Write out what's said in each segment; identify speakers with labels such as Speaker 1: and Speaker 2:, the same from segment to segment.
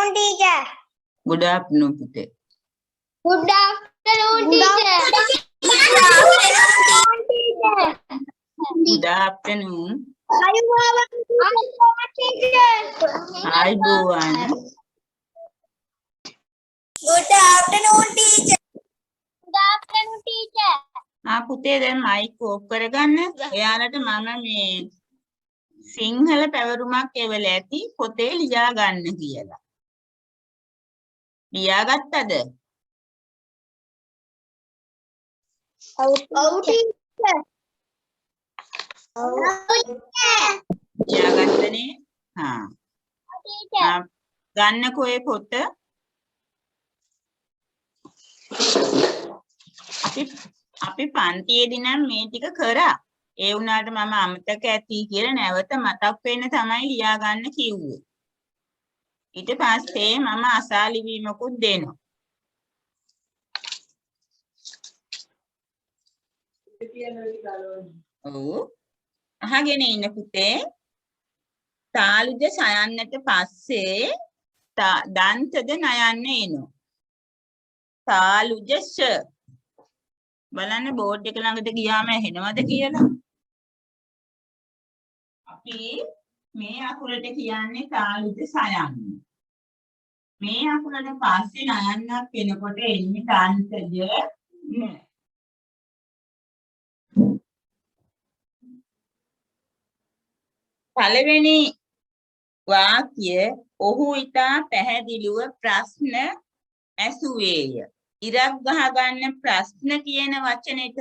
Speaker 1: afternoon, teacher.
Speaker 2: Good afternoon, Pute.
Speaker 1: Good afternoon, teacher.
Speaker 2: Good afternoon.
Speaker 1: Teacher.
Speaker 2: Hi, Bhuvan.
Speaker 1: Good afternoon, teacher. Good afternoon, teacher.
Speaker 2: පුතේ දැන් mic off කරගන්න. එයාලට මම මේ සිංහල පැවරුමක් එවල ඇති පොතේ ලියා ගන්න කියලා. ලියාගත්තද?
Speaker 1: teacher.
Speaker 2: ලියාගත්තනේ? ගන්නකෝ ඒ පොත. අපි පන්තියේදී නම් මේ ටික කරා. ඒ වුණාට මම අමතක ඇති කියලා නැවත මතක් වෙන්න තමයි ලියා ගන්න කිව්වේ. ඊට පස්සේ මම අසා ලිවීමකුත් දෙනවා. ඔව්. අහගෙන ඉන්න පුතේ. තාලුජ සයන්නට පස්සේ දන්තද නයන්න එනවා. තාලුජ ෂ බලන්න බෝඩ් එක ළඟට ගියාම ඇහෙනවද කියලා. අපි මේ අකුරට කියන්නේ තාලුජ සයන්න. මේ අකුරට පස්සේ නයන්නක් වෙනකොට එන්නේ දන්තජ න. පළවෙනි වාක්‍ය ඔහු ඊටා පැහැදිලිව ප්‍රශ්න ඇසුවේය. ඉරක් ගහගන්න ප්‍රශ්න කියන වචනෙට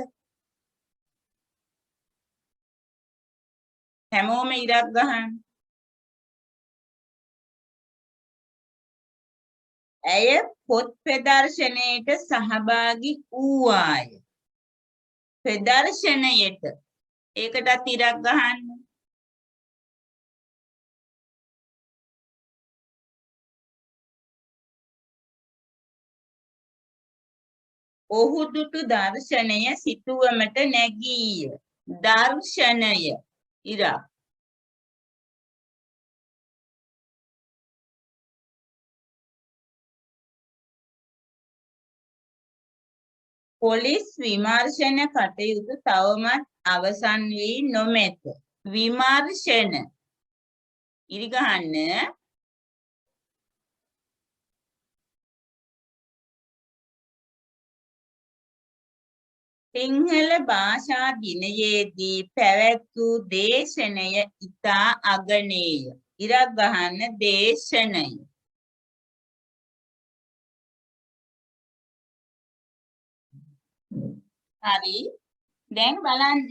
Speaker 2: හැමෝම ඉරක් ගහන්න. ඇය පොත් ප්‍රදර්ශනයට සහභාගී වූවාය. ප්‍රදර්ශනයට ඒකටත් ඉරක් ගහන්න. ඔහු දුටු දර්ශනය සිතුවමට නැගීය. දර්ශනය ඉරක්. පොලිස් විමර්ශන කටයුතු තවමත් අවසන් වී නොමැත. විමර්ශන ඉරිගහන්න. සිංහල භාෂා දිනයේදී පැවැත් වූ දේශනය ඉතා අගනේය. ඉරක් ගහන්න දේශනය. හරි. දැන් බලන්න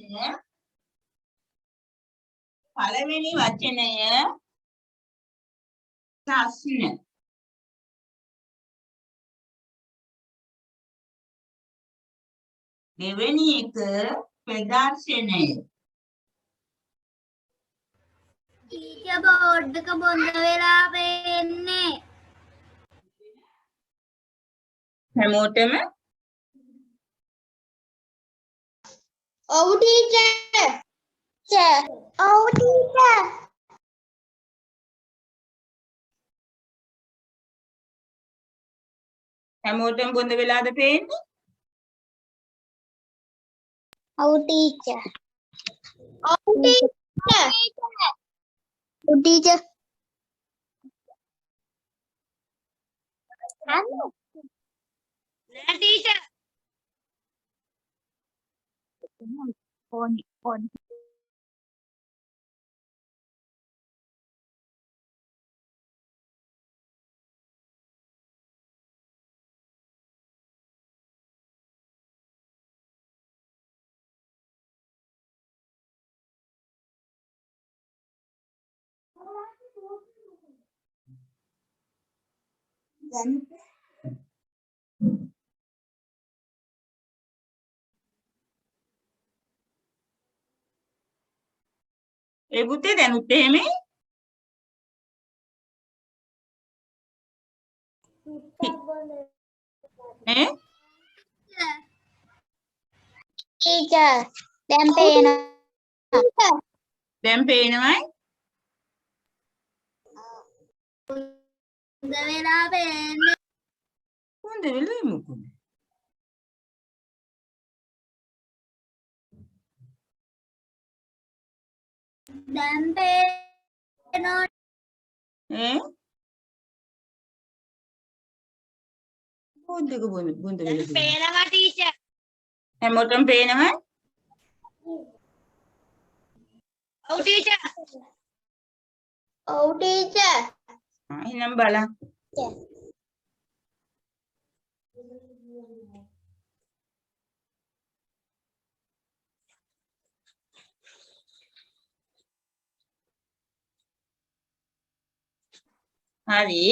Speaker 2: පළවෙනි වචනය ප්‍රශ්න. දෙවෙනි එක ප්‍රදර්ශනය.
Speaker 1: ටීචර් බෝඩ් එක බොඳ වෙලා වෙන්නේ.
Speaker 2: හැමෝටම
Speaker 1: ඔව් ටීචර්. ඔව් ටීචර්.
Speaker 2: හැමෝටම බොඳ වෙලාද පේන්නේ?
Speaker 1: ඔව් ටීචර්. ඔව් ටීචර්. ඔව් ටීචර්. නෑ ටීචර්. on
Speaker 2: ඒ පුතේ දැනුත් එහෙමයි. ඈ
Speaker 1: ටීචර් දැන් පේනවා.
Speaker 2: දැන් පේනවයි.
Speaker 1: වෙලා පේන්නේ.
Speaker 2: හොඳ වෙලේ මොකද?
Speaker 1: දැන් පේනවා.
Speaker 2: බොන්දක බොන්ද වෙලේ.
Speaker 1: පේනවා ටීචර්.
Speaker 2: හැමෝටම පේනවා?
Speaker 1: ඔව් ටීචර්. ඔව් ටීචර්.
Speaker 2: එහෙනම් බලන්න. හරි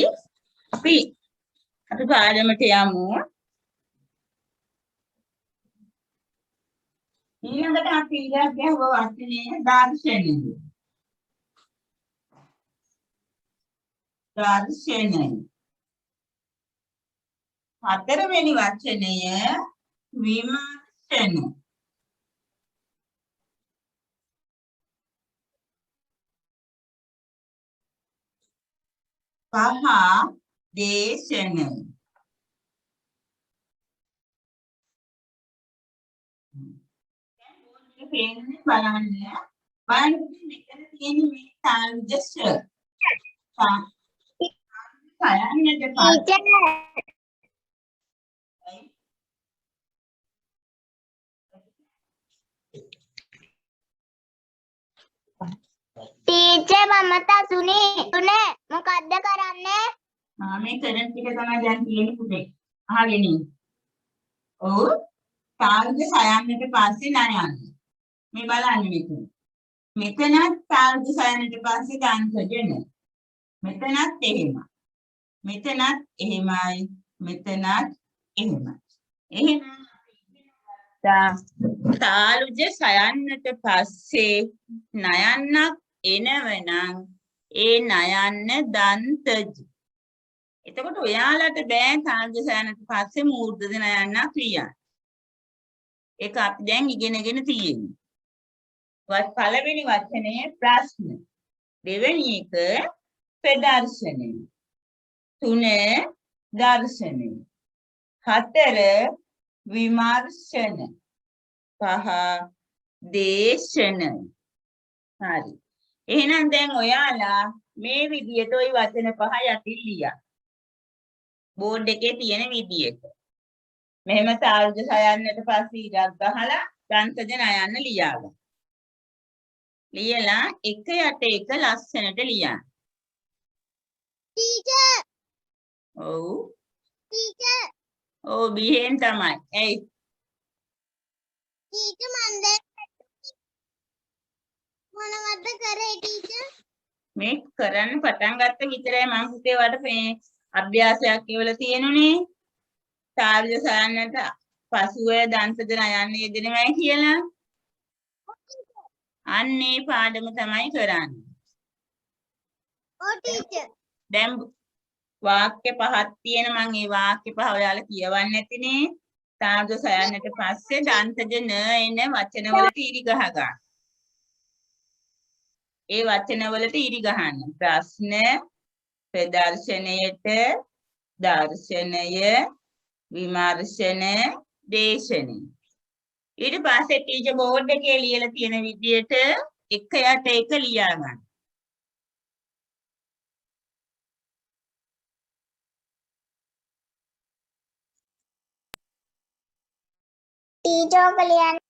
Speaker 2: අපි පාඩමට යමු. ඊළඟට අපි ඉගෙන ගන්න වචනේ දර්ශනය. දර්ශනය. හතරවෙනි වචනය විමර්ශන. පහ දේශන. පේන්නේ බලන්න. බලන්න මෙතන තියෙන මේ සංජස. සයන්නට පස්සේ
Speaker 1: ටීචර් මම තුනේ මොකද්ද කරන්නේ?
Speaker 2: මේ කරන් ටික තමයි දැන් තියෙන්නේ පුතේ. අහගෙන ඉන්න. ඔව්. සාර්ධ සයන්නට පස්සේ නයන්න. මේ බලන්න මෙතන. මෙතනත් සාර්ධ සයන්නට පස්සේ දන්තජන. මෙතනත් එහෙමයි. මෙතනත් එහෙමයි. මෙතනත් එහෙමයි. එහෙනම් තාලුජ සයන්නට පස්සේ නයන්නක් එනවනම් ඒ නයන්න දන්තජ. එතකොට ඔයාලට බෑ තාලුජ සයන්නට පස්සේ මූර්ධ නයන්නක් ලියන්න. ඒක අපි දැන් ඉගෙනගෙන තියෙන්නේ. පළවෙනි වචනේ ප්‍රශ්න. දෙවෙනි එක ප්‍රදර්ශනය. තුන දර්ශනය. හතර විමර්ශන. පහ දේශන. හරි. එහෙනම් දැන් ඔයාලා මේ විදියට ওই වචන පහ යටින් ලියන්න. බෝඩ් එකේ තියෙන විදියට. මෙහෙම තාර්ජ සයන්නට පස්සේ ඉරක් ගහලා දන්තජ නයන්න ලියාගන්න. ලියලා එක යට එක ලස්සනට ලියන්න.
Speaker 1: ටීචර්.
Speaker 2: ඔව්.
Speaker 1: ටීචර්.
Speaker 2: ඔව් බිහෙන් තමයි. එයි.
Speaker 1: ටීචර් මන් දැන් මොනවද කරේ ටීචර්?
Speaker 2: මේ කරන්න පටන් ගත්ත විතරයි මම පුතේ වට මේ අභ්‍යාසයක් කියවලා තියෙනුනේ. තාර්ජ සයන්නට පසුව දන්තජ නයන්න යෙදෙනවයි කියලා. අන්නේ පාඩම තමයි කරන්නේ.
Speaker 1: ඔව් ටීචර්.
Speaker 2: දැන් වාක්‍ය පහක් තියෙන මම ඒ වාක්‍ය පහ ඔයාලා කියවන්න ඇතිනේ. තාර්ජ සයන්නට පස්සේ දන්තජ න එන වචනවලට ඉරි ගහ ගන්න. ඒ වචනවලට ඉරි ගහන්න. ප්‍රශ්න, ප්‍රදර්ශනයට, දර්ශනය, විමර්ශන, දේශනය. ඊට පස්සේ ටීචර් බෝඩ් එකේ ලියලා තියෙන විදියට එක යට එක ලියා ගන්න.
Speaker 1: ටීචර් කලියන්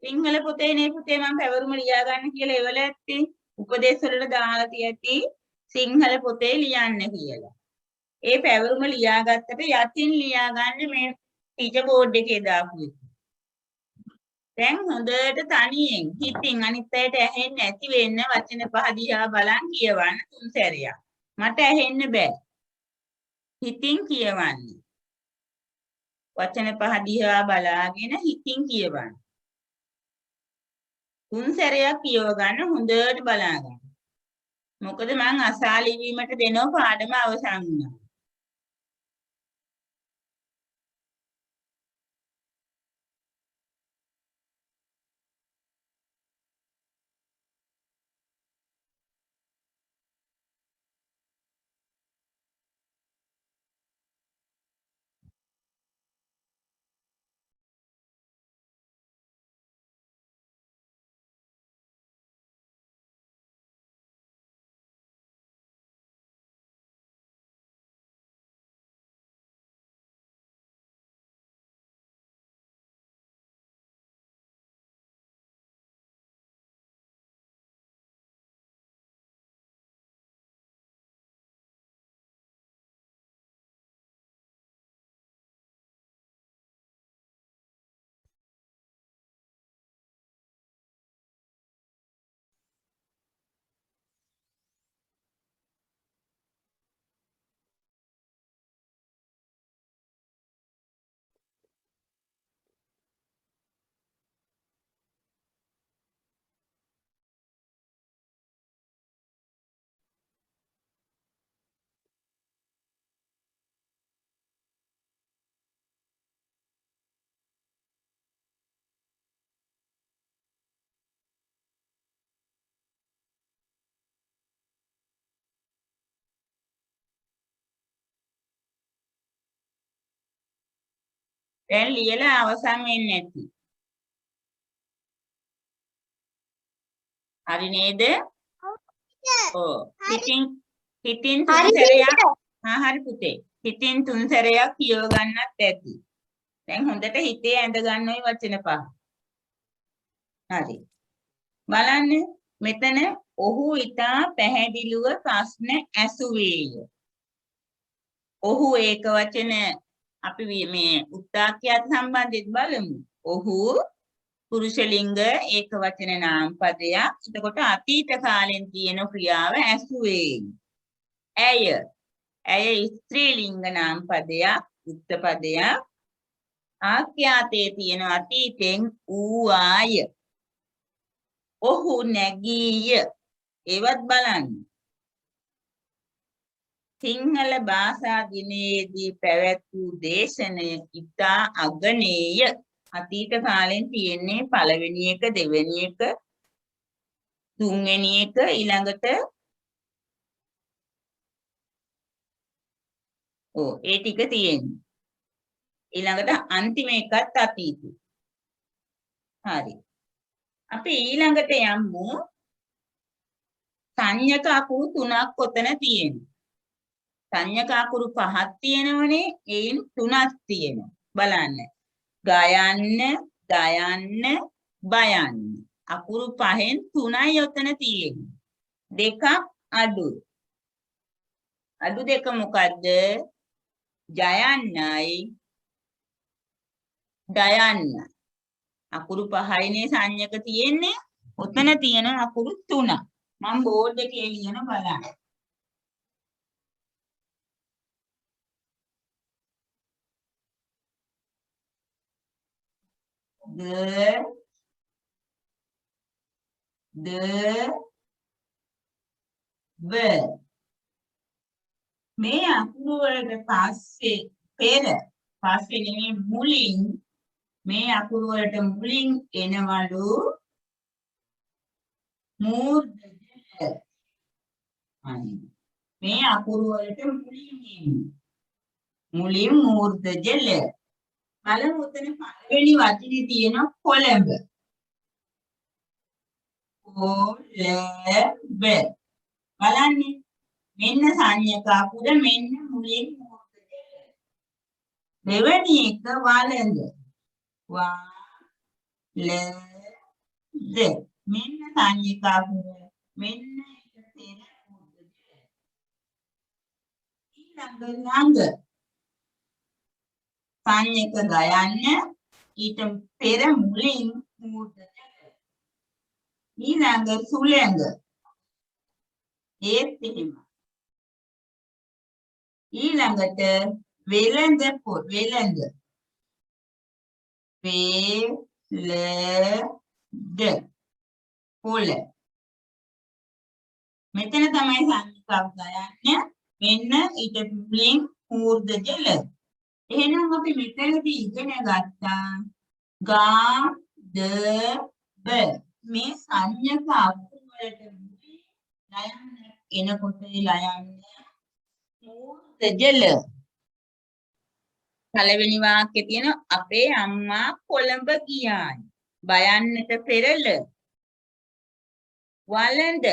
Speaker 2: සිංහල පොතේ නේ පුතේ මම පැවරුම ලියා ගන්න කියලා එවල ඇත්තේ. උපදේශ වලට දාලා තියෙති සිංහල පොතේ ලියන්න කියලා. ඒ පැවරුම ලියාගත්තට යටින් ලියා ගන්න මේ ටීචර් බෝඩ් එකේ දාපු එක. දැන් හොඳට තනියෙන් හිතින් අනිත් අයට ඇහෙන්නේ නැති වෙන්න වචන පහ දිහා බලන් කියවන්න 3 සැරයක්. මට ඇහෙන්න බෑ. හිතින් කියවන්න. වචන පහ දිහා බලාගෙන හිතින් කියවන්න. 3 සැරයක් කියව ගන්න හොඳට බලාගන්න. මොකද මං අසාලි වීමට දෙනව පාඩම අවසන් වුණා. දැන් ලියලා අවසන් වෙන්නේ නැති. හරි නේද? ඔව්. හිතින් තුන් සැරයක් හරි පුතේ. හිතින් තුන් සැරයක් කියව ගන්නත් ඇති. දැන් හොඳට හිතේ ඇඳ ගන්න ওই වචන පහ. හරි. බලන්න මෙතන ඔහු ඊටා පැහැදිලිව ප්‍රශ්න ඇසුවේය. ඔහු ඒක වචන අපි මේ උත්තාක්‍යත් සම්බන්ධයෙන් බලමු. ඔහු පුරුෂ ලිංග ඒක වචන නාම පදයක්. එතකොට අතීත කාලෙන් තියෙන ක්‍රියාව ඇසුවේ. ඇය ස්ත්‍රී ලිංග නාම පදයක්, උත්ත පදයක්. ආඛ්‍යාතයේ තියෙන අතීතෙන් ඌආය. ඔහු නැගීය. ඒවත් බලන්න. සිංහල භාෂා දිනයේදී පැවැත් වූ දේශනය ඉතා අගනේය. අතීත කාලෙන් තියෙන්නේ පළවෙනි එක, දෙවෙනි එක, තුන්වෙනි එක, ඊළඟට ඒ ටික තියෙන්නේ. ඊළඟට අන්තිම එකත් අතීතේ. හරි. අපි ඊළඟට යමු. සංඥක අකුරු 3ක් ඔතන තියෙනවා. සංඥක අකුරු 5ක් තියෙනවනේ. ඒන් 3ක් තියෙනවා. බලන්න. ගයන්න, දයන්න, බයන්න. අකුරු 5න් 3යි ඔතන තියෙන්නේ. දෙකක් අඩු. අඩු දෙක මොකද්ද? ජයන්නයි දයන්න. අකුරු 5යිනේ සංඥක තියෙන්නේ. ඔතන තියෙන අකුරු 3. මම බෝඩ් එකේ ලියන බලන්න. ව මේ අකුරු වලට පස්සේ පස්සේ නෙමෙයි මුලින් මේ අකුරු වලට මුලින් එනවලු මූර්ධජ. මේ අකුරු වලට මුලින් මූර්ධජ. බලමු උතන පළවෙනි වචනේ තියෙන කොළඹ. කොළඹ. බලන්න මෙන්න සංඥක අකුර මෙන්න මුලින් මූර්ධජ. දෙවෙනි එක වළඳ. ද මෙන්න සංඥක අකුර මෙන්න එක පෙර මූර්ධජ. ඊළඟ සංඥක ගයන්න ඊට පෙර මුලින් මූර්ධජ. ඊළඟ සුළඟ ඒත් එහෙම. ඊළඟට වෙළඳ පොත් වෙළඳ වෙළඳ පොළ. මෙතන තමයි සංඥක ගයන්න මෙන්න ඊට මුලින් මූර්ධජ ල. එහෙනම් අපි මෙතනදී ඉගෙන ගත්තා ගා ද බ මේ සංඥක අකුරු වලට මුලින් ලයන්න එනකොට ලයන්න මූර්ධජ ල. පළවෙනි වාක්‍යයේ තියෙන අපේ අම්මා කොළඹ ගියායි. බයන්නට පෙරල. වළඳ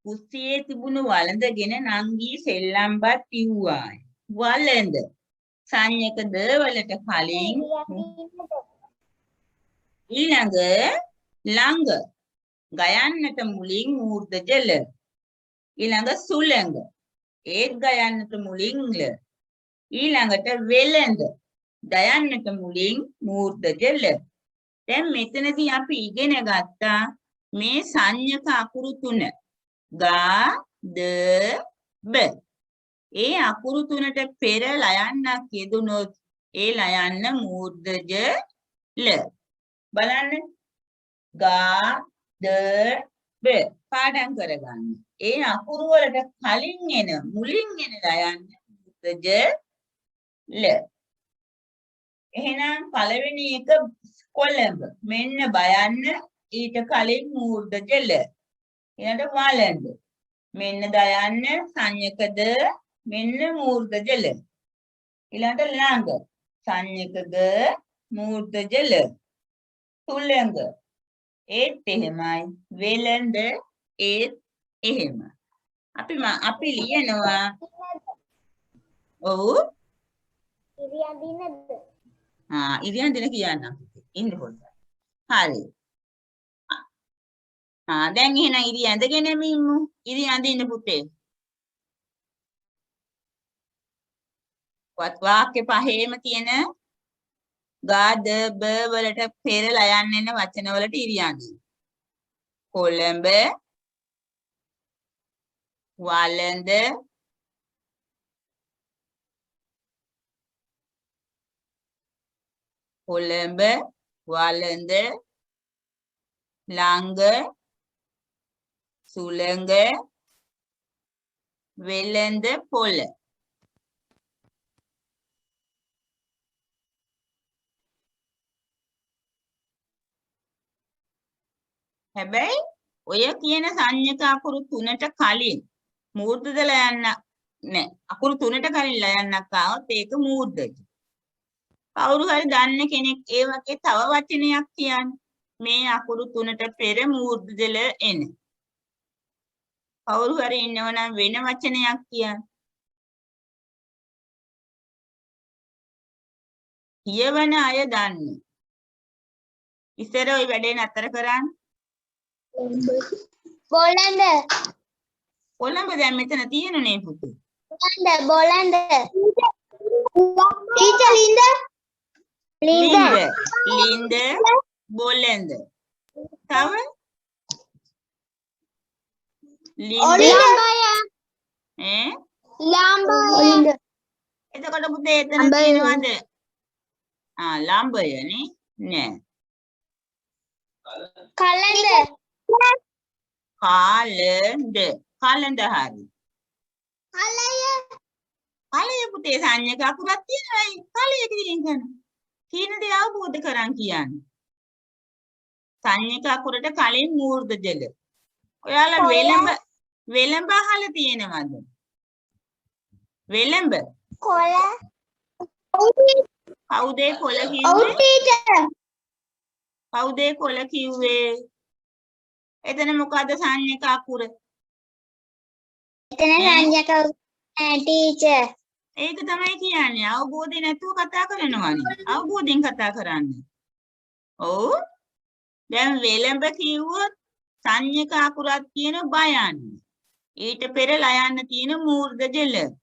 Speaker 2: කුස්සියේ තිබුණු වළඳගෙන නංගී සෙල්ලම්පත් පිව්වායි. වළඳ සංඥක ද වලට කලින් ඊළඟ ළඟ ගයන්නට මුලින් මූර්ධජ ල. ඊළඟ සුළඟ ඒත් ගයන්නට මුලින් ල. ඊළඟට වෙළඳ දයන්නට මුලින් මූර්ධජ ල. දැන් මෙතනදී අපි ඉගෙන ගත්තා මේ සංඥක අකුරු 3 ගා ද බ. ඒ අකුරු 3ට පෙර ලයන්නක් යෙදුනොත් ඒ ලයන්න මූර්ධජ ල. බලන්න ගා ද බ පාඩම් කරගන්න. ඒ අකුරු වලට කලින් එන මුලින් එන ලයන්න මූර්ධජ ල. එහෙනම් පළවෙනි එක කොළඹ මෙන්න බයන්න ඊට කලින් මූර්ධජ ල. ඊළඟට වළඳ මෙන්න දයන්න සංඥකද මෙන්න මූර්ධජ ල. ඊළඟට ළඟ සංඥකද මූර්ත ජල තුලඟ ඒත් එහෙමයි වෙළඳ ඒත් එහෙම අපි ලියනවා ඔව්
Speaker 1: ඉරියඳිනද
Speaker 2: ඉරියන් දින කියන්නම් ඉන්න පොඩ්ඩක් හරි දැන් එහෙනම් ඉරි ඇඳගෙනම ඉමු ඉරි අඳින්න පුතේ වාක්‍ය පහේම තියෙන ගා ද බ වලට පෙරලා යන්න එන වචන වලට ඉරි අඳින්න කොළඹ වළඳ කොළඹ වළඳ ළඟ සුළඟ වෙළඳ පොළ හැබැයි ඔය කියන සංඥක අකුරු තුනට කලින් මූර්ධදල යන්න නෑ අකුරු තුනට කලින් ලයන්නක් ආවොත් ඒක මූර්ධජ කවුරු හරි දන්න කෙනෙක් ඒ වගේ තව වචනයක් කියන්නේ මේ අකුරු තුනට පෙර මූර්ධජල එන කවුරු හරි ඉන්නවනම් වෙන වචනයක් කියන්න කියවන අය දන්නේ ඉස්සර ওই වැඩේ නතර කරන්න
Speaker 1: බොලඳ
Speaker 2: කොළඹ දැන් මෙතන තියෙනනේ පුතේ
Speaker 1: බොලඳ ටීචර්
Speaker 2: ලින්ද බොලඳ තව ලින්ද
Speaker 1: ලාම්බය
Speaker 2: එතකොට පුතේ එතන තියෙනවද ලාම්බයනේ නෑ
Speaker 1: කලඳ
Speaker 2: කලඳ හරි කලය පුතේ සංඥක අකුරක් තියෙනවායි කලය කියන කියන දේ අවබෝධ කරන් කියන්නේ සංඥක අකුරට කලින් මූර්ධ ජල ඔයාලා වෙළඹ අහලා තියෙනවද වෙළඹ
Speaker 1: කොළ
Speaker 2: කවුද කොළ කිව්වේ කවුද කොළ කිව්වේ එතන මොකද්ද සංඥක අකුර
Speaker 1: එතන සංඥක ටීචර්
Speaker 2: ඒක තමයි කියන්නේ අවබෝධය නැතුව කතා කරනවානේ අවබෝධයෙන් කතා කරන්නේ ඔව් දැන් වෙළඹ කිව්වොත් සංඥක අකුරක් තියෙන බයන්න ඊට පෙර ලයන්න තියෙන මූර්ධ ජල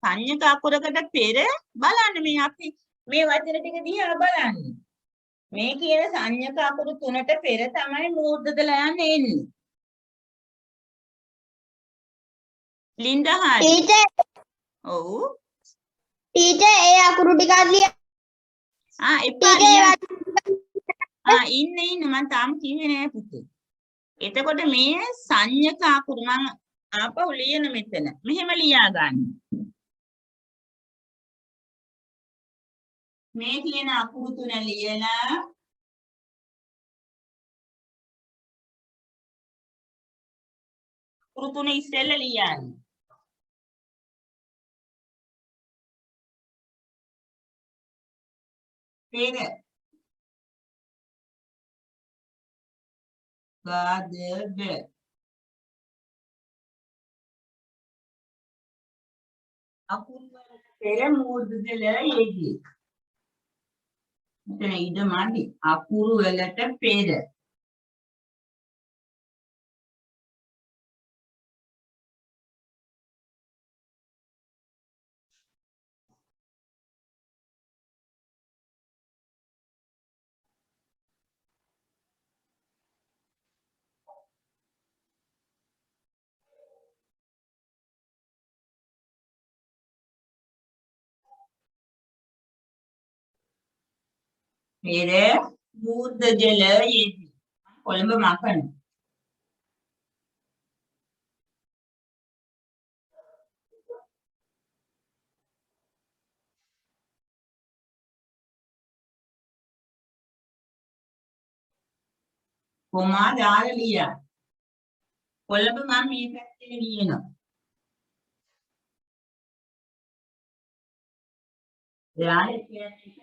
Speaker 2: සංඥක අකුරකට පෙර බලන්න මේ අපි මේ වචන ටික දිහා බලන්න මේ කියන සංඥක අකුරු තුනට පෙර තමයි මූර්ධ ජල යන්න එන්නේ ලින්දා හරි
Speaker 1: ටීචර්
Speaker 2: ඔව්
Speaker 1: ටීචර් ඒ අකුරු ටිකක් ලියන්න
Speaker 2: එපා ඉන්න මම තාම කිව්වේ නෑ පුතේ එතකොට මේ සංඥක අකුරු මම ආපහු ලියන මෙතන මෙහෙම ලියා ගන්න මේ කියන අකුරු තුන ලියලා අකුරු තුන ඉස්සෙල්ලා ලියන්න පෙර ගාද බ අකුරු වලට පෙර මූර්ධ ජල යෙදී මෙතන ඉද මදි අකුරු වලට පෙර පෙර මූර්ධ ජල යෙදී කොළඹ මකන කොමා දාලා ලියන්න කොළඹ මම මේ පැත්තේ ලියනවා යාලේ කියන්නේ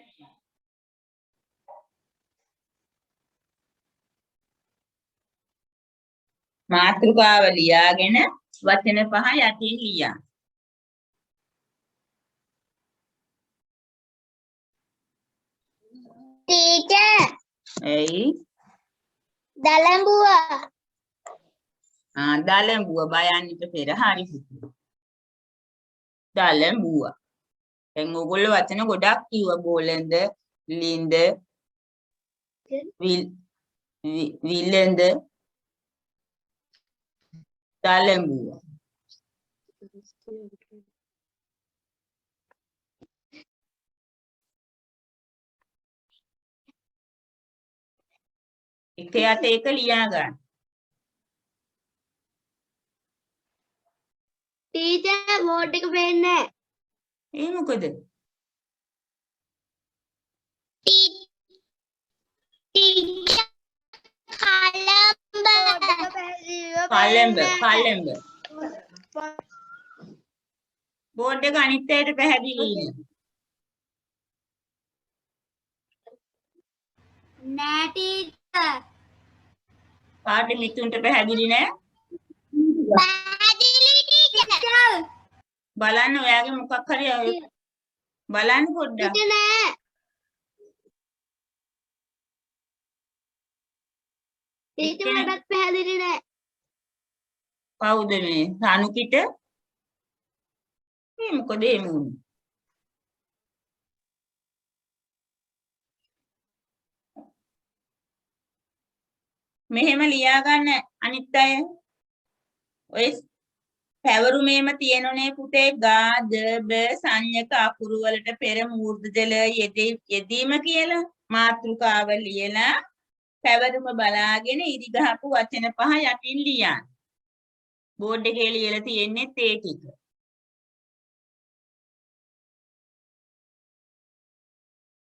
Speaker 2: මාතෘකාව ලියාගෙන වචන 5 යටින් ලියා.
Speaker 1: ටීචර්
Speaker 2: එයි
Speaker 1: දලඹුව
Speaker 2: දලඹුව බයන්නට පෙර හරි පුතේ. දලඹුව. දැන් ඕගොල්ලෝ වචන ගොඩක් කිව්වා. බෝලඳ, ලින්ද, විලඳ, දලඹුව. එක යට එක ලියා ගන්න.
Speaker 1: ටීචර් බෝඩ් එක පේන්නේ
Speaker 2: ඒ මොකද?
Speaker 1: ටීචර්
Speaker 2: කලඹ. බෝඩ් එක අනිත් අයට පැහැදිලි
Speaker 1: නෑ ටීචර්.
Speaker 2: කාට මිතුන්ට පැහැදිලි නෑ?
Speaker 1: පැහැදිලි ටීචර්.
Speaker 2: බලන්න ඔයාගේ මොකක් හරි බලන්න පොඩ්ඩක්.
Speaker 1: නෑ. ටීචර් මටත් පැහැදිලි නෑ.
Speaker 2: කවුද මේ? රණුකිට? මේ මොකද එහෙම වුනේ? මෙහෙම ලියා ගන්න අනිත් අය. ඔය පැවරුමේම තියෙනුනේ පුතේ ගා ද බ සංඥක අකුරු වලට පෙර මූර්ධජල යෙදීම කියලා මාතෘකාව ලියලා පැවරුම බලාගෙන ඉරි ගහපු වචන 5 යටින් ලියන්න. බෝඩ් එකේ ලියලා තියෙන්නේ ඒ ටික.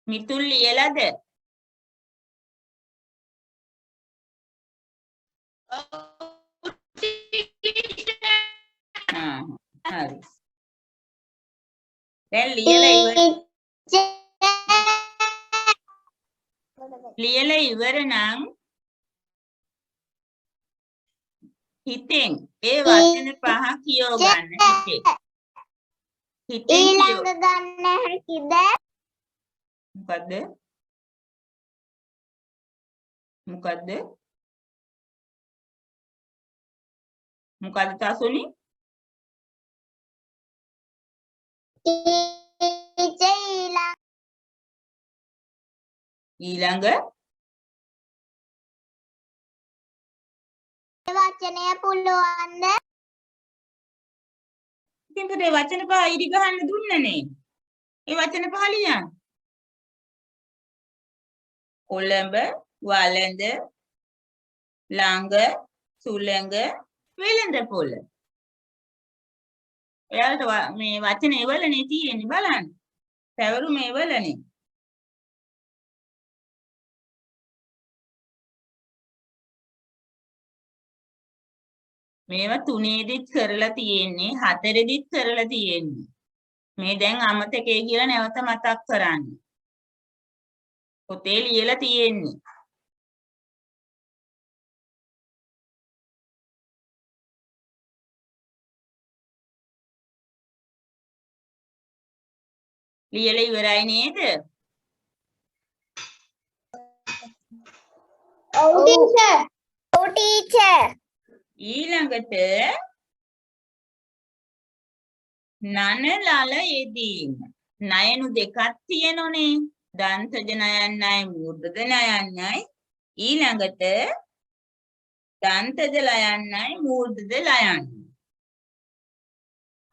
Speaker 2: මිතුල් ලියලාද? හරි. දැන් ලියලා ඉවර නම් හිතෙන් ඒ වචන 5 කියව ගන්න හිතෙන්.
Speaker 1: ඊළඟ ගන්න හැකිද?
Speaker 2: මොකද්ද? මොකද්ද තාසුනි? ඊළඟ
Speaker 1: වචනය පුළුවන්ද?
Speaker 2: ඉතින් පුතේ වචන 5 ඉරි ගහන්න දුන්නනේ. ඒ වචන 5 ලියන්න. කොළඹ, වළඳ, ළඟ, සුළඟ, වෙළඳපොළ. එයාලට මේ වචන එවලනේ තියෙන්නේ බලන්න. පැවරුම එවලනේ. මේවා 3දිත් කරලා තියෙන්නේ 4දිත් කරලා තියෙන්නේ. මේ දැන් අමතකේ කියලා නැවත මතක් කරන්න. පොතේ ලියලා තියෙන්නේ. ලියලා ඉවරයි නේද?
Speaker 1: ඔව් ටීචර්. ඔව් ටීචර්.
Speaker 2: ඊළඟට නනලල යෙදීම. නයනු දෙකක් තියෙනෝනේ. දන්තජ නයන්නයි මූර්ධජ නයන්නයි. ඊළඟට දන්තජ ලයන්නයි මූර්ධජ ලයන්නයි.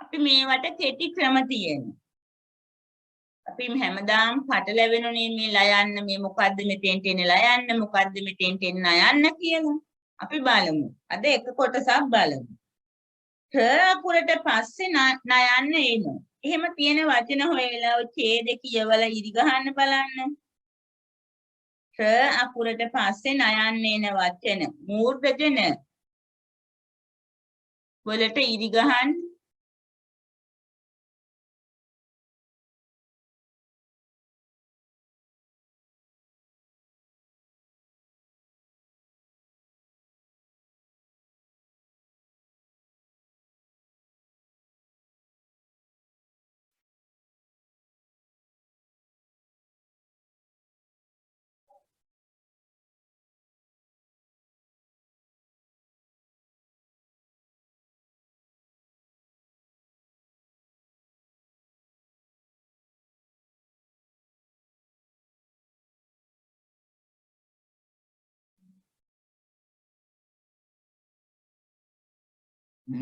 Speaker 2: අපි මේවට කෙටි ක්‍රම තියෙනවා. අපි හැමදාම පටලැවෙනුනේ මේ ලයන්න මේ මොකද්ද මෙතෙන්ට එන්නේ ලයන්න මොකද්ද මෙතෙන්ට එන්නේ නයන්න කියලා. අපි බලමු. අද එක කොටසක් බලමු. ක අකුරට පස්සේ නයන්න එනවා. එහෙම තියෙන වචන හොයලා ඔය ඡේද කියවලා ඉරි ගහන්න බලන්න. ක අකුරට පස්සේ නයන්න එන වචන මූර්ධජන වලට ඉරි ගහන්න.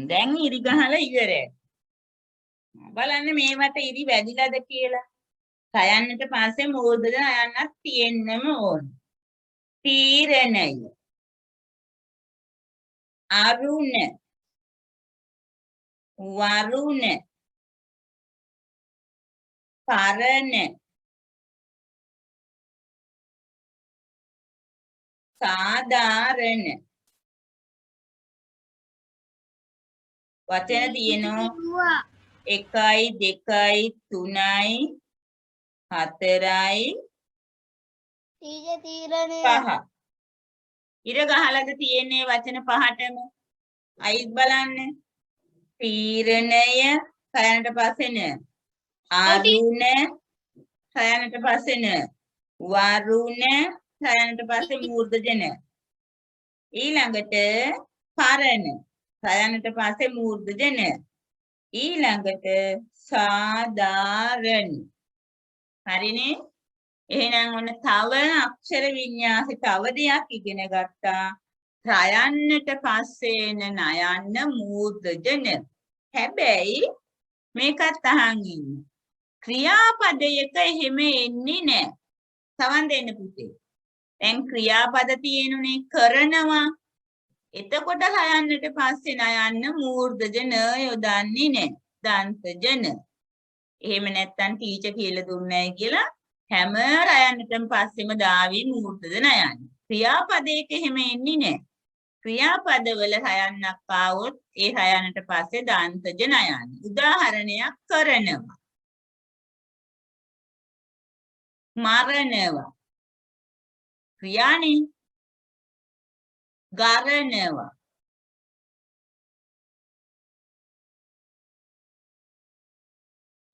Speaker 2: දැන් ඉරි ගහලා ඉවරයි. බලන්න මේවට ඉරි වැදිලාද කියලා. සයන්නට පස්සේ මූර්ධ නයන්නක් තියෙන්නම ඕන. තීරණය, අරුණ, වරුණ, පරණ, සාධාරණ වචන තියෙනවා 1 2 3 4
Speaker 1: ටීචර් තීරණය
Speaker 2: 5. ඉර ගහලාද තියෙන්නේ වචන 5ටම. අයිත් බලන්න. තීරණය සයනට පස්සේ න. අරුණ සයනට පස්සේ න. වරුණ සයනට පස්සේ මූර්ධජන. ඊළඟට පරණ සයනට පස්සේ මූර්ධජන. ඊළඟට සාධාරණ. හරිනේ? එහෙනම් ඔන්න තව අක්ෂර වින්‍යාසෙ තව දෙයක් ඉගෙන ගත්තා. රයන්නට පස්සේ නයන්න මූර්ධජන. හැබැයි මේකත් අහන් ඉන්න. ක්‍රියාපදයක එහෙම එන්නේ නැහැ. සවන් දෙන්න පුතේ. දැන් ක්‍රියාපද තියෙනුනේ කරනවා. එතකොට හයන්නට පස්සේ නයන්න මූර්ධජන යොදන්නේ නැහැ. දන්තජන. එහෙම නැත්තම් ටීචර් කියලා දුන්නයි කියලා හැම රයන්නටම පස්සෙම දාවි මූර්ධද නයන්න. ක්‍රියාපදයක එහෙම එන්නේ නැහැ. ක්‍රියාපදවල හයන්නක් ආවොත් ඒ හයන්නට පස්සේ දන්තජ නයන්න. උදාහරණයක් කරනවා. මරණවා. ක්‍රියානේ. ගරනවා.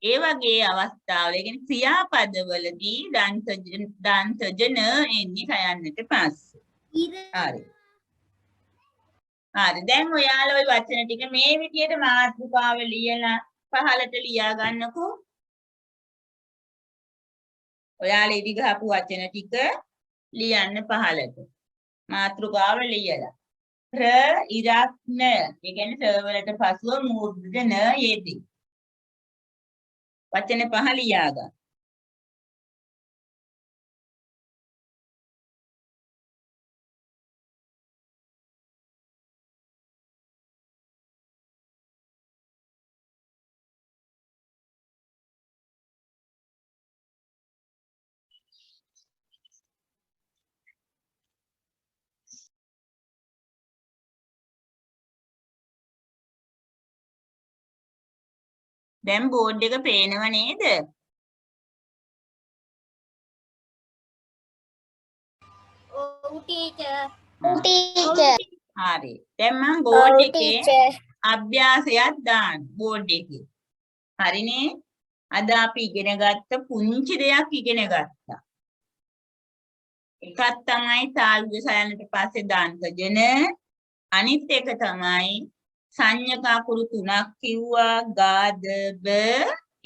Speaker 2: ඒ වගේ අවස්ථාවල කියන්නේ ක්‍රියාපදවලදී දන්තජන එන්නේ හයන්නට පස්සේ. හරි. හරි. දැන් ඔයාලා ওই වචන ටික මේ විදියට මාතෘකාව ලියලා පහලට ලියා ගන්නකෝ. ඔයාලා ඉදි ගහපු වචන ටික ලියන්න පහලට. මාතෘකාව ලියලා. ඉරක් න. ඒ කියන්නේ ස වලට පසුව මූර්ධ න යෙදී. වචන පහ ලියා ගන්න. දැන් බෝඩ් එක පේනව නේද?
Speaker 1: ඔව් ටීචර්.
Speaker 2: හරි. දැන් මම බෝඩ් එකේ අභ්‍යාසයක් දාන්න බෝඩ් එකේ. හරිනේ? අද අපි ඉගෙන ගත්ත පුංචි දෙයක් ඉගෙන ගත්තා. එකක් තමයි තාල්ග සයනට පස්සේ දන්තජන. අනිත් එක තමයි සංඥක අකුරු 3ක් කිව්වා ගාද බ.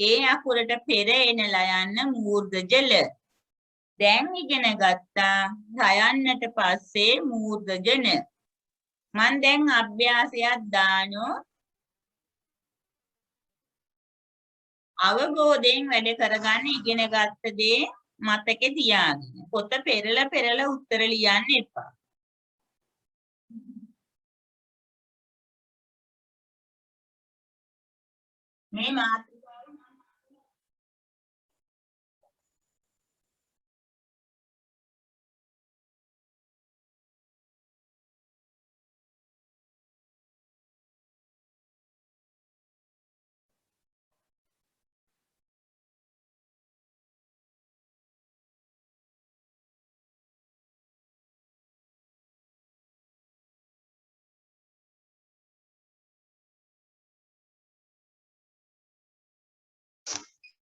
Speaker 2: ඒ අකුරට පෙර එනලා යන්න මූර්ධජල. දැන් ඉගෙන ගත්තා රයන්නට පස්සේ මූර්ධජන. මන් දැන් අභ්‍යාසයක් දානෝ. අවබෝධයෙන් වැඩ කරගන්න ඉගෙන ගත්ත දේ මතකේ තියාගන්න. පොත පෙරලා උත්තර ලියන්න එපා. මේ මාතෘකාව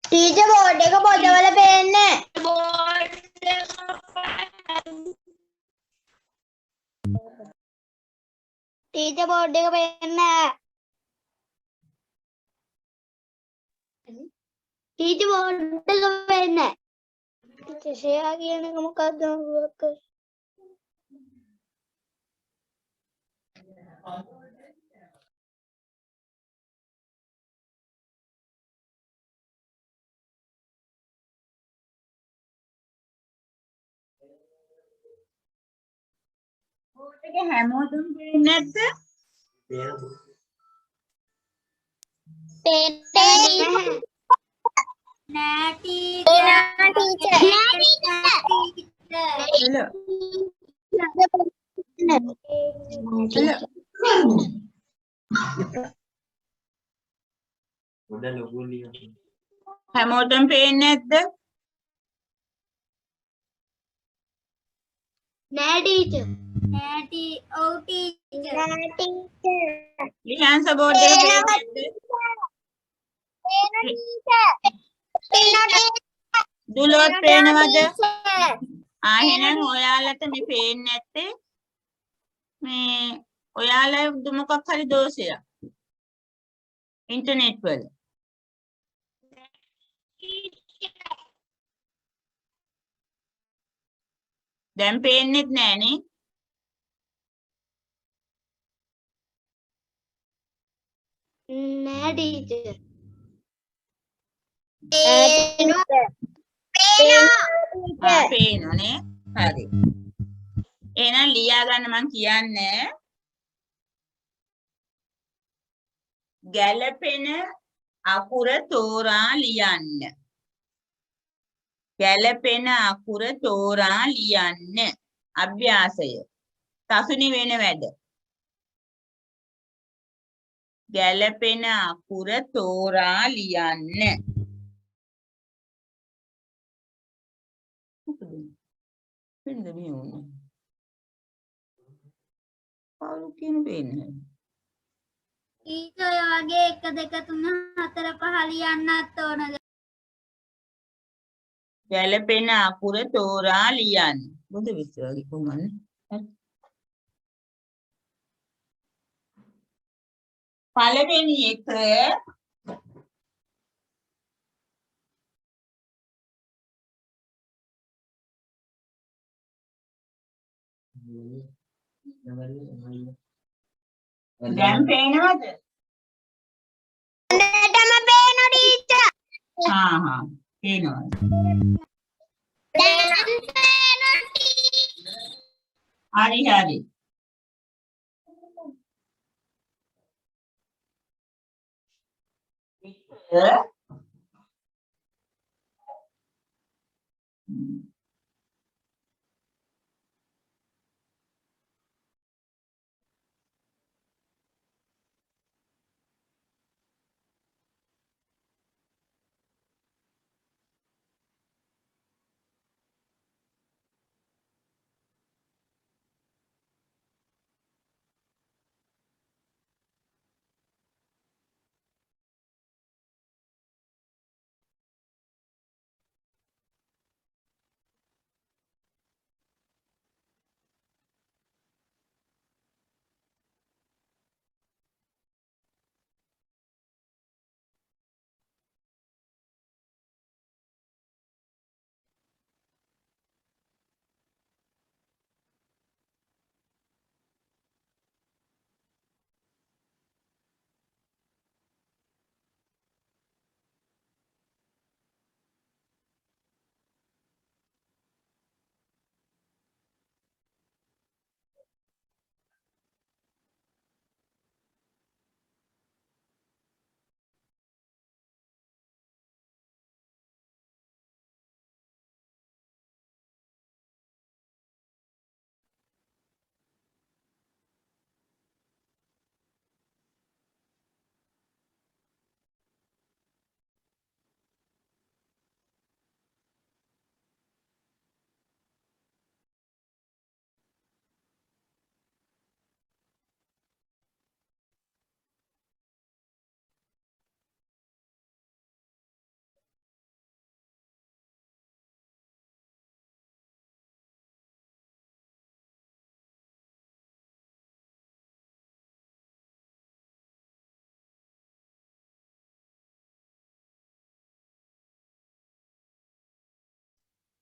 Speaker 1: ටීචර් බෝඩ් එක පොතවල පේන්නේ. ටීචර් බෝඩ් එක පේන්නේ. ටීචර් බෝඩ් එක පේන්නේ. ටීචර් ෂෙයා කියන එක මොකක්ද මම
Speaker 2: ඒක හැමෝටම පේන්නේ නැද්ද?
Speaker 1: නෑ ටීචර්.
Speaker 2: hello hello හැමෝටම පේන්නේ නැද්ද?
Speaker 1: නෑ ටීචර්.
Speaker 2: ලියන්ස බෝඩ් එක පේන්නේ නැද්ද? දුලොත් පේනවද? එහෙනම් ඔයාලට මේ පේන්නේ නැත්තේ මේ ඔයාලා මොකක් හරි දෝෂයක් ඉන්ටර්නෙට් වල. දැන් පේන්නෙත් නෑනේ.
Speaker 1: නෑ ටීචර්.
Speaker 2: පේනෝනේ. හරි. එහෙනම් ලියා ගන්න මං කියන්නේ ගැළපෙන අකුර තෝරා ලියන්න. ගැළපෙන අකුර තෝරා ලියන්න. අභ්‍යාසය. සසුනි වෙන වැඩ. ගැළපෙන අකුර තෝරා ලියන්න. වෙනද මේ වුණා. පාලු කියන වෙන්නේ.
Speaker 1: ටීචර් වගේ 1 2 3 4 5 ලියන්නත් ඕනද?
Speaker 2: ගැළපෙන අකුර තෝරා ලියන්න. බුදු විශ්වාසය කොහොමද? පළවෙනි එක දැන් පේනවද?
Speaker 1: හොඳටම පේනවා ටීචර්.
Speaker 2: පේනවා.
Speaker 1: දැන් පේනවා ටීචර්.
Speaker 2: හරි හරි.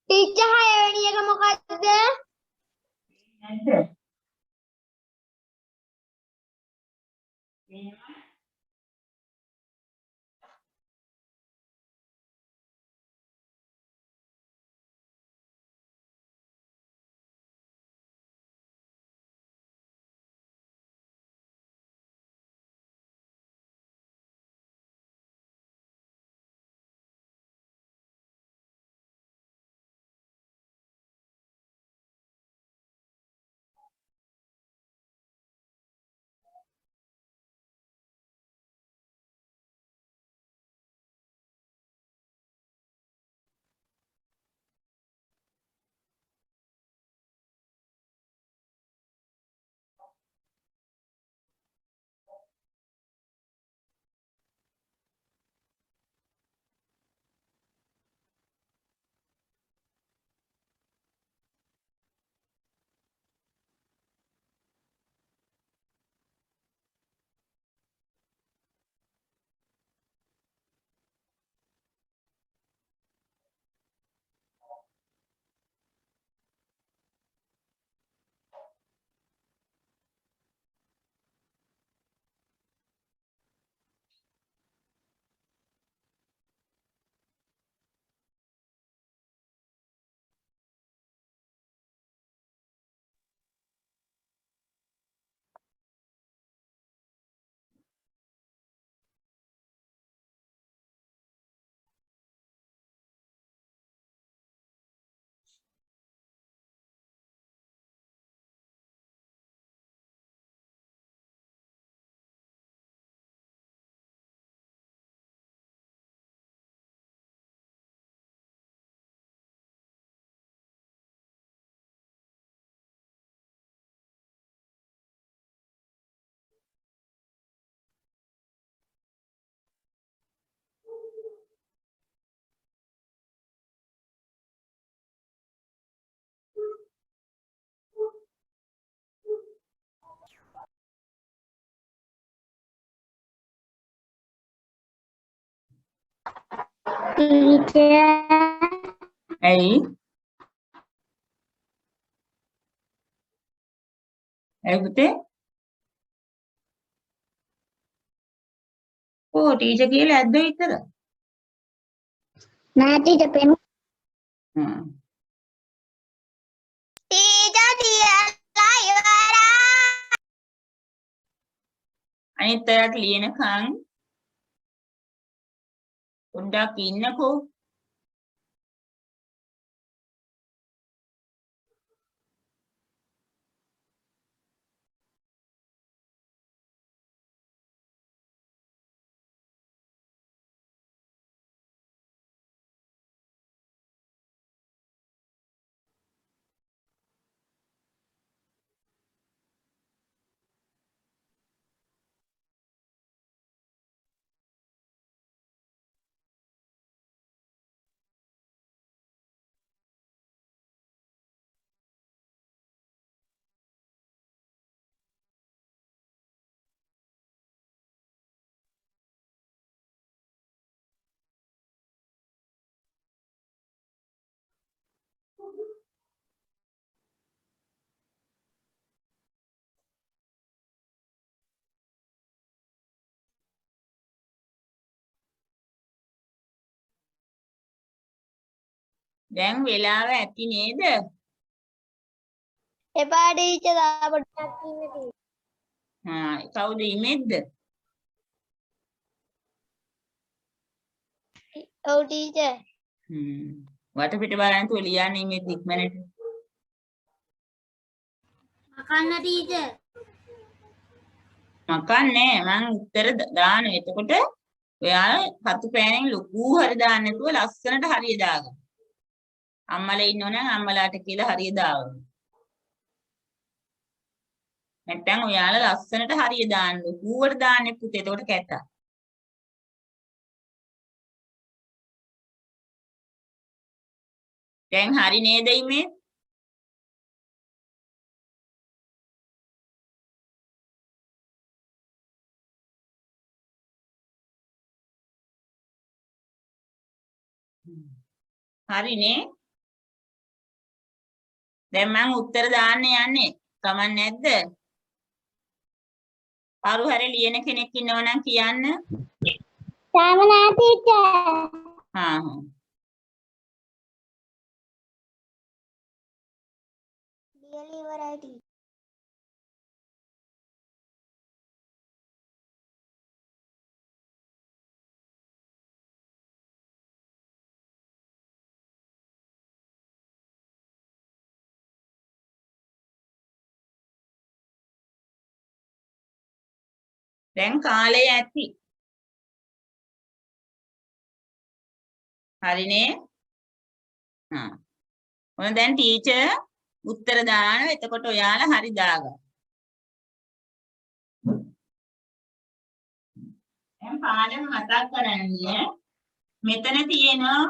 Speaker 1: ටීචර් 6 වෙනි එක මොකද්ද?
Speaker 2: නැද්ද?
Speaker 1: Teacher.
Speaker 2: ඇයි? ඇයි පුතේ? ඕ ටීචර් කියලා ඇද්ද විතර?
Speaker 1: Nah, teacher pen.
Speaker 2: හ්ම්.
Speaker 1: Teacher tiada iwara.
Speaker 2: අනිත් අයට ලියනකම් පොඩ්ඩක් ඉන්නකෝ. දැන් වෙලාව ඇති නේද?
Speaker 1: Epa teacher dapat teacher.
Speaker 2: හා කවුද ඉමෙද්ද?
Speaker 1: Oh teacher.
Speaker 2: වටපිට බලන්න තු ලියන්නේ ඉමෙද්ද ඉක්මනට.
Speaker 1: Makan teacher.
Speaker 2: මකන්නේ මං උත්තර දාන. එතකොට ඔයාලා සතු පෑනෙන් ලොකු හරි දාන්න නැතුව ලස්සනට හරිය දාගන්න. අම්මලා ඉන්නවනම් අම්මලාට කියලා හරිය දාවන්න. නැත්නම් ඔයාලා ලස්සනට හරිය දාන්න. ලොකුවට දාන්නේ පුතේ. එතකොට කැත. දැන් හරි නේද ඉමේ? හරිනේ. දැන් මං උත්තර දාන්න යන්නේ. කමක් නැද්ද? පාරු හැරි ලියන කෙනෙක් ඉන්නව නම් කියන්න.
Speaker 1: Sama teacher.
Speaker 2: හා හා.
Speaker 1: Really variety.
Speaker 2: දැන් කාලය ඇති. හරිනේ? හා. ඔන්න දැන් ටීචර් උත්තර දානවා. එතකොට ඔයාලා හරි දාගන්න. දැන් පාඩම මතක් කරගන්න. මෙතන තියෙනවා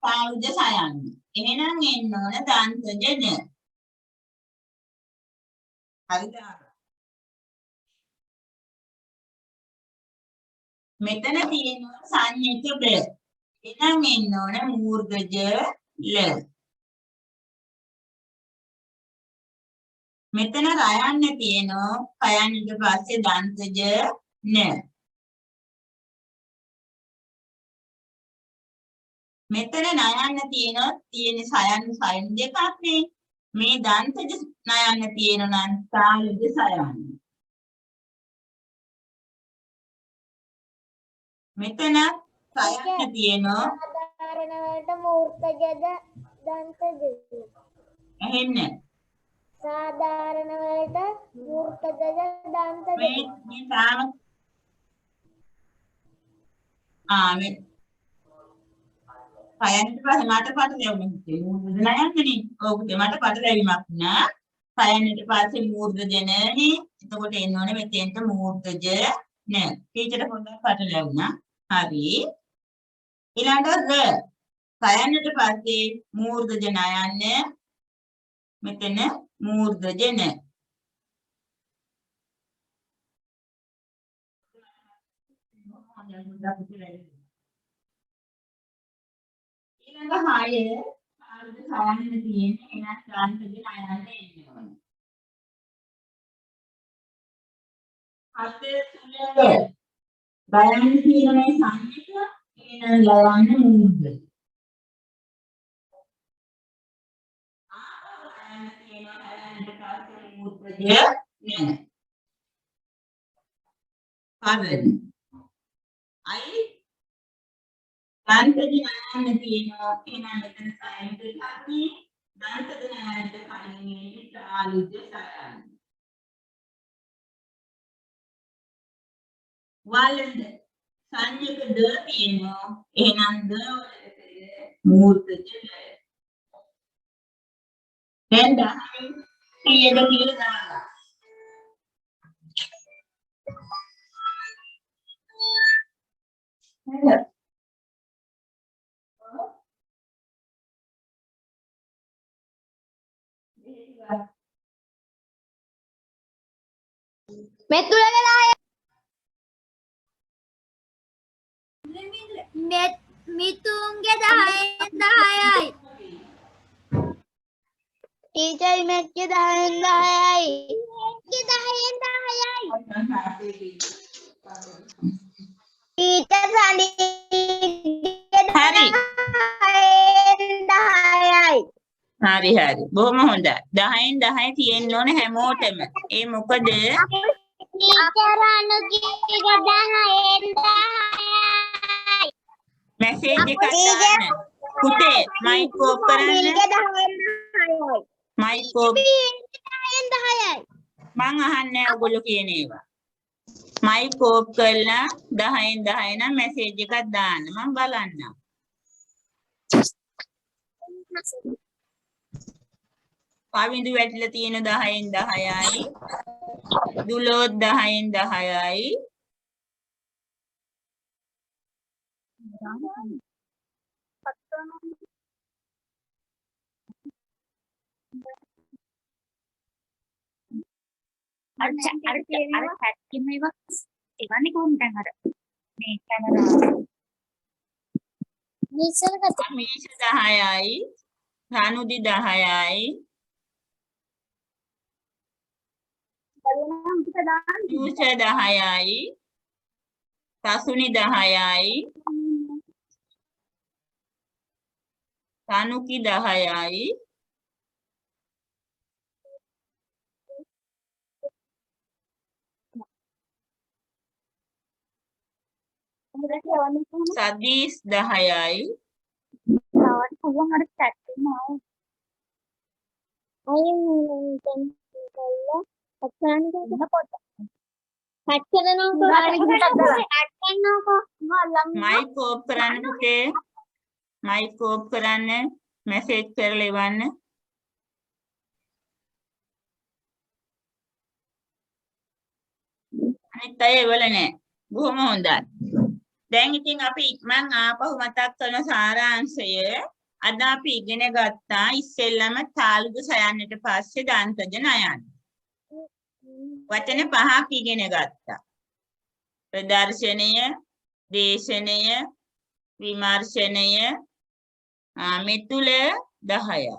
Speaker 2: සායුජ සයන්න. එහෙනම් එන්න ඕන දන්තජ න. හරිද? මෙතන තියෙනවා සංයුත බ. එහෙනම් එන්න ඕන මූර්ධජ ල. මෙතන රයන්න තියෙනවා කයන් ඊට පස්සේ දන්තජ න. මෙතන නයන්න තියෙනවා සයන් දෙකක් නේ. මේ දන්තජ නයන්න තියෙනවා නම් සායුජ සයන්න. මෙතන සයන්න තියෙනවා
Speaker 1: Sadarana වලට මූර්තජද දන්තජද.
Speaker 2: ඇහෙන්න.
Speaker 1: සාධාරණ වලට මූර්තජද දන්තජද.
Speaker 2: මේ තාම මේ කයන්ට පස්සේ මට පට ලැබුණේ මූර්ධජ නයන්නේ. ඔව් පුතේ මට පට ලැබීමක් නෑ. කයන්ට පස්සේ මූර්ධජනනේ. එතකොට එන්න ඕනේ මෙතෙන්ට මූර්ධජ න. ටීචර්ට පොඩ්ඩක් පට ලැබුණා. හරි. ඊළඟට කයන්ට පස්සේ මූර්ධජ නයන්නේ. මෙතන මූර්ධජ න. ඊළඟ 6 කාර්ද සයන්න තියෙන්නේ එනස් ගානකදී 6 යන්න එන්න ඕනේ. 7 තුලක බලන්න තියෙන මේ සංයක එහෙනම් ලයන්න මූර්ධ. ආයන තියෙන හයන්ට පස්සේ මූර්ධය නෑ. හරිද? අයි දන්තදී නයන්න තියෙනවා එහෙනම් මෙතන සයන්ට ගන්නේ දන්තද නයන්ට කලින් ඉන්නේ ආලුජ සයන්න. වලඳ සංයක ද තියෙනවා එහෙනම් ද වලට මූර්ධ ජලය. දැන් 10 කීයද කියලා දාලා. හරිද?
Speaker 1: මේ තුලක 10 මිතුන්ගේ 10න් 10යි. ටීචර් මෙච්චේ 10න් 10යි. මෙච්චේ 10න් 10යි. ටීචර් සඳීගේ
Speaker 2: හරි.
Speaker 1: 10න් 10යි.
Speaker 2: හරි හරි. බොහොම හොඳයි. 10න් 10 තියෙන්න ඕනේ හැමෝටම. ඒ මොකද
Speaker 1: ටීචර් අනුගේ 10න් 10යි.
Speaker 2: මැසේජ් එකක් දාන්න. පුතේ මයික් ඕෆ් කරන්න. Mic off.
Speaker 1: 10න් 10යි.
Speaker 2: මං අහන්නේ ඔයගොල්ලෝ කියන ඒවා. මයික් ඕෆ් කරලා 10න් 10 නම් මැසේජ් එකක් දාන්න. මම බලන්නම්. පවිඳු වැටිලා තියෙන 10න් 10යි. දුලෝත් 10න් 10යි.
Speaker 3: අර chat එකේම ඒවා එවන්නේ කොහොමද දැන් අර මේ කැමරාව
Speaker 1: නිසල කතා
Speaker 2: අමීෂ 10යි. රානුදි 10යි.
Speaker 1: බලන්න අපිට දාන්න.
Speaker 2: යූෂ 10යි. සසුනි 10යි. තනුකි 10යි. සදීස් 10යි.
Speaker 3: තවත් පුළුවන් අර chat එකේම ආව
Speaker 1: අයින් දැන් කළා අප්‍රාණ කරන පොත. කට් කරනකො
Speaker 2: මයික් ඕෆ් කරන්න පුතේ. මයික් ඕෆ් කරන්න. මැසේජ් කරලා එවන්න. අනිත් අය එවල නෑ. බොහොම හොඳයි. දැන් ඉතින් අපි මං ආපහු මතක් කරන සාරාංශය අද අපි ඉගෙන ගත්තා ඉස්සෙල්ලම තාලුද සයන්නට පස්සේ දන්තජ නයන්න. වචන 5ක් ඉගෙන ගත්තා. ප්‍රදර්ශනය, දේශනය, විමර්ශනය, මෙතුල 10යි.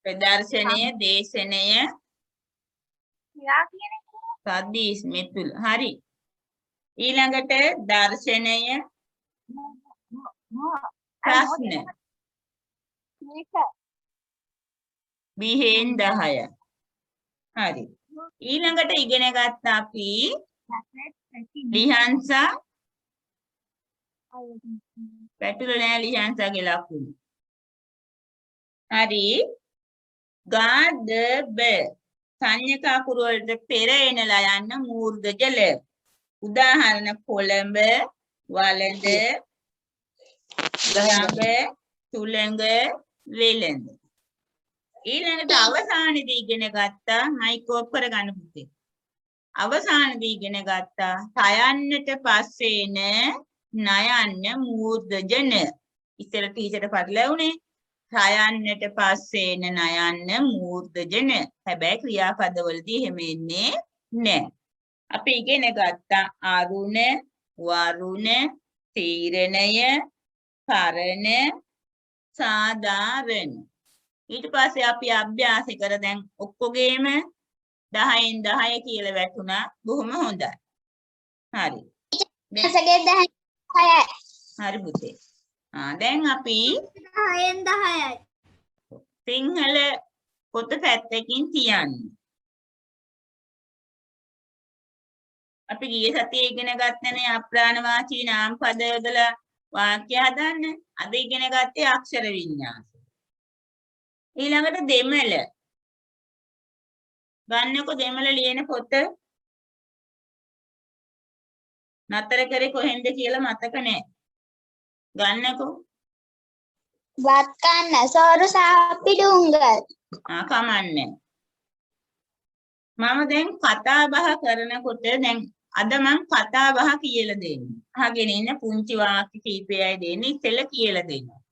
Speaker 2: ප්‍රදර්ශනය, දේශනය,
Speaker 3: යා කියන එක
Speaker 2: සදීස් මෙතුල. හරි. ඊළඟට දර්ශනය, ප්‍රශ්න.
Speaker 3: මේක
Speaker 2: බිහෙන් 10යි. හරි. ඊළඟට ඉගෙන ගත්ත අපි ලිහංසා පැටුල නෑ ලිහංසාගේ ලකුණු. හරි. ගාද බ සංයක අකුරු වලට පෙර එනලා යන්න මූර්ධ ජල. උදාහරණ කොළඹ, වළඳ, ගඹ, තුලඟ, වෙළඳ. ඊළඟට අවසානයේදී ඉගෙන ගත්තා මයික් ඕෆ් කරගන්න පුතේ. අවසානයේදී ඉගෙන ගත්තා තයන්නට පස්සේ නයන්න මූර්ධජන. ඉස්සර ටීචර්ට පටලැවුනේ. තයන්නට පස්සේ නයන්න මූර්ධජන. හැබැයි ක්‍රියාපදවලදී එහෙම එන්නේ නැහැ. අපි ඉගෙන ගත්තා අරුණ, වරුණ, තීරණය කරන සාධාරණ ඊට පස්සේ අපි අභ්‍යාස කර දැන් ඔක්කොගේම 10න් 10 කියලා වැටුණා බොහොම හොඳයි හරි
Speaker 1: සගේ 10යි
Speaker 2: හරි පුතේ දැන් අපි
Speaker 1: 10න් 10යි
Speaker 2: සිංහල පොත පැත්තකින් තියන්නේ අපි ගිය සතියේ ඉගෙන ගත්තනේ අප්‍රාණවාචී නාම පද යොදලා වාක්‍ය හදන්න. අද ඉගෙන ගත්තේ අක්ෂර වින්‍යාස. ඊළඟට දෙමළ. ගන්නකො දෙමළ ලියන පොත. නතර කරේ කොහෙන්ද කියලා මතක නැහැ. ගන්නකො.
Speaker 1: වත් කන්න සෝරු සාප්පි ඩුංගල්.
Speaker 2: කමන්නේ. මම දැන් කතා බහ කරනකොට දැන් අද මම කතා බහ කියලා දෙන්නේ. අහගෙන ඉන්න පුංචි වාක්‍ය කීපයයි දෙන්නේ ඉතල කියලා දෙනවා.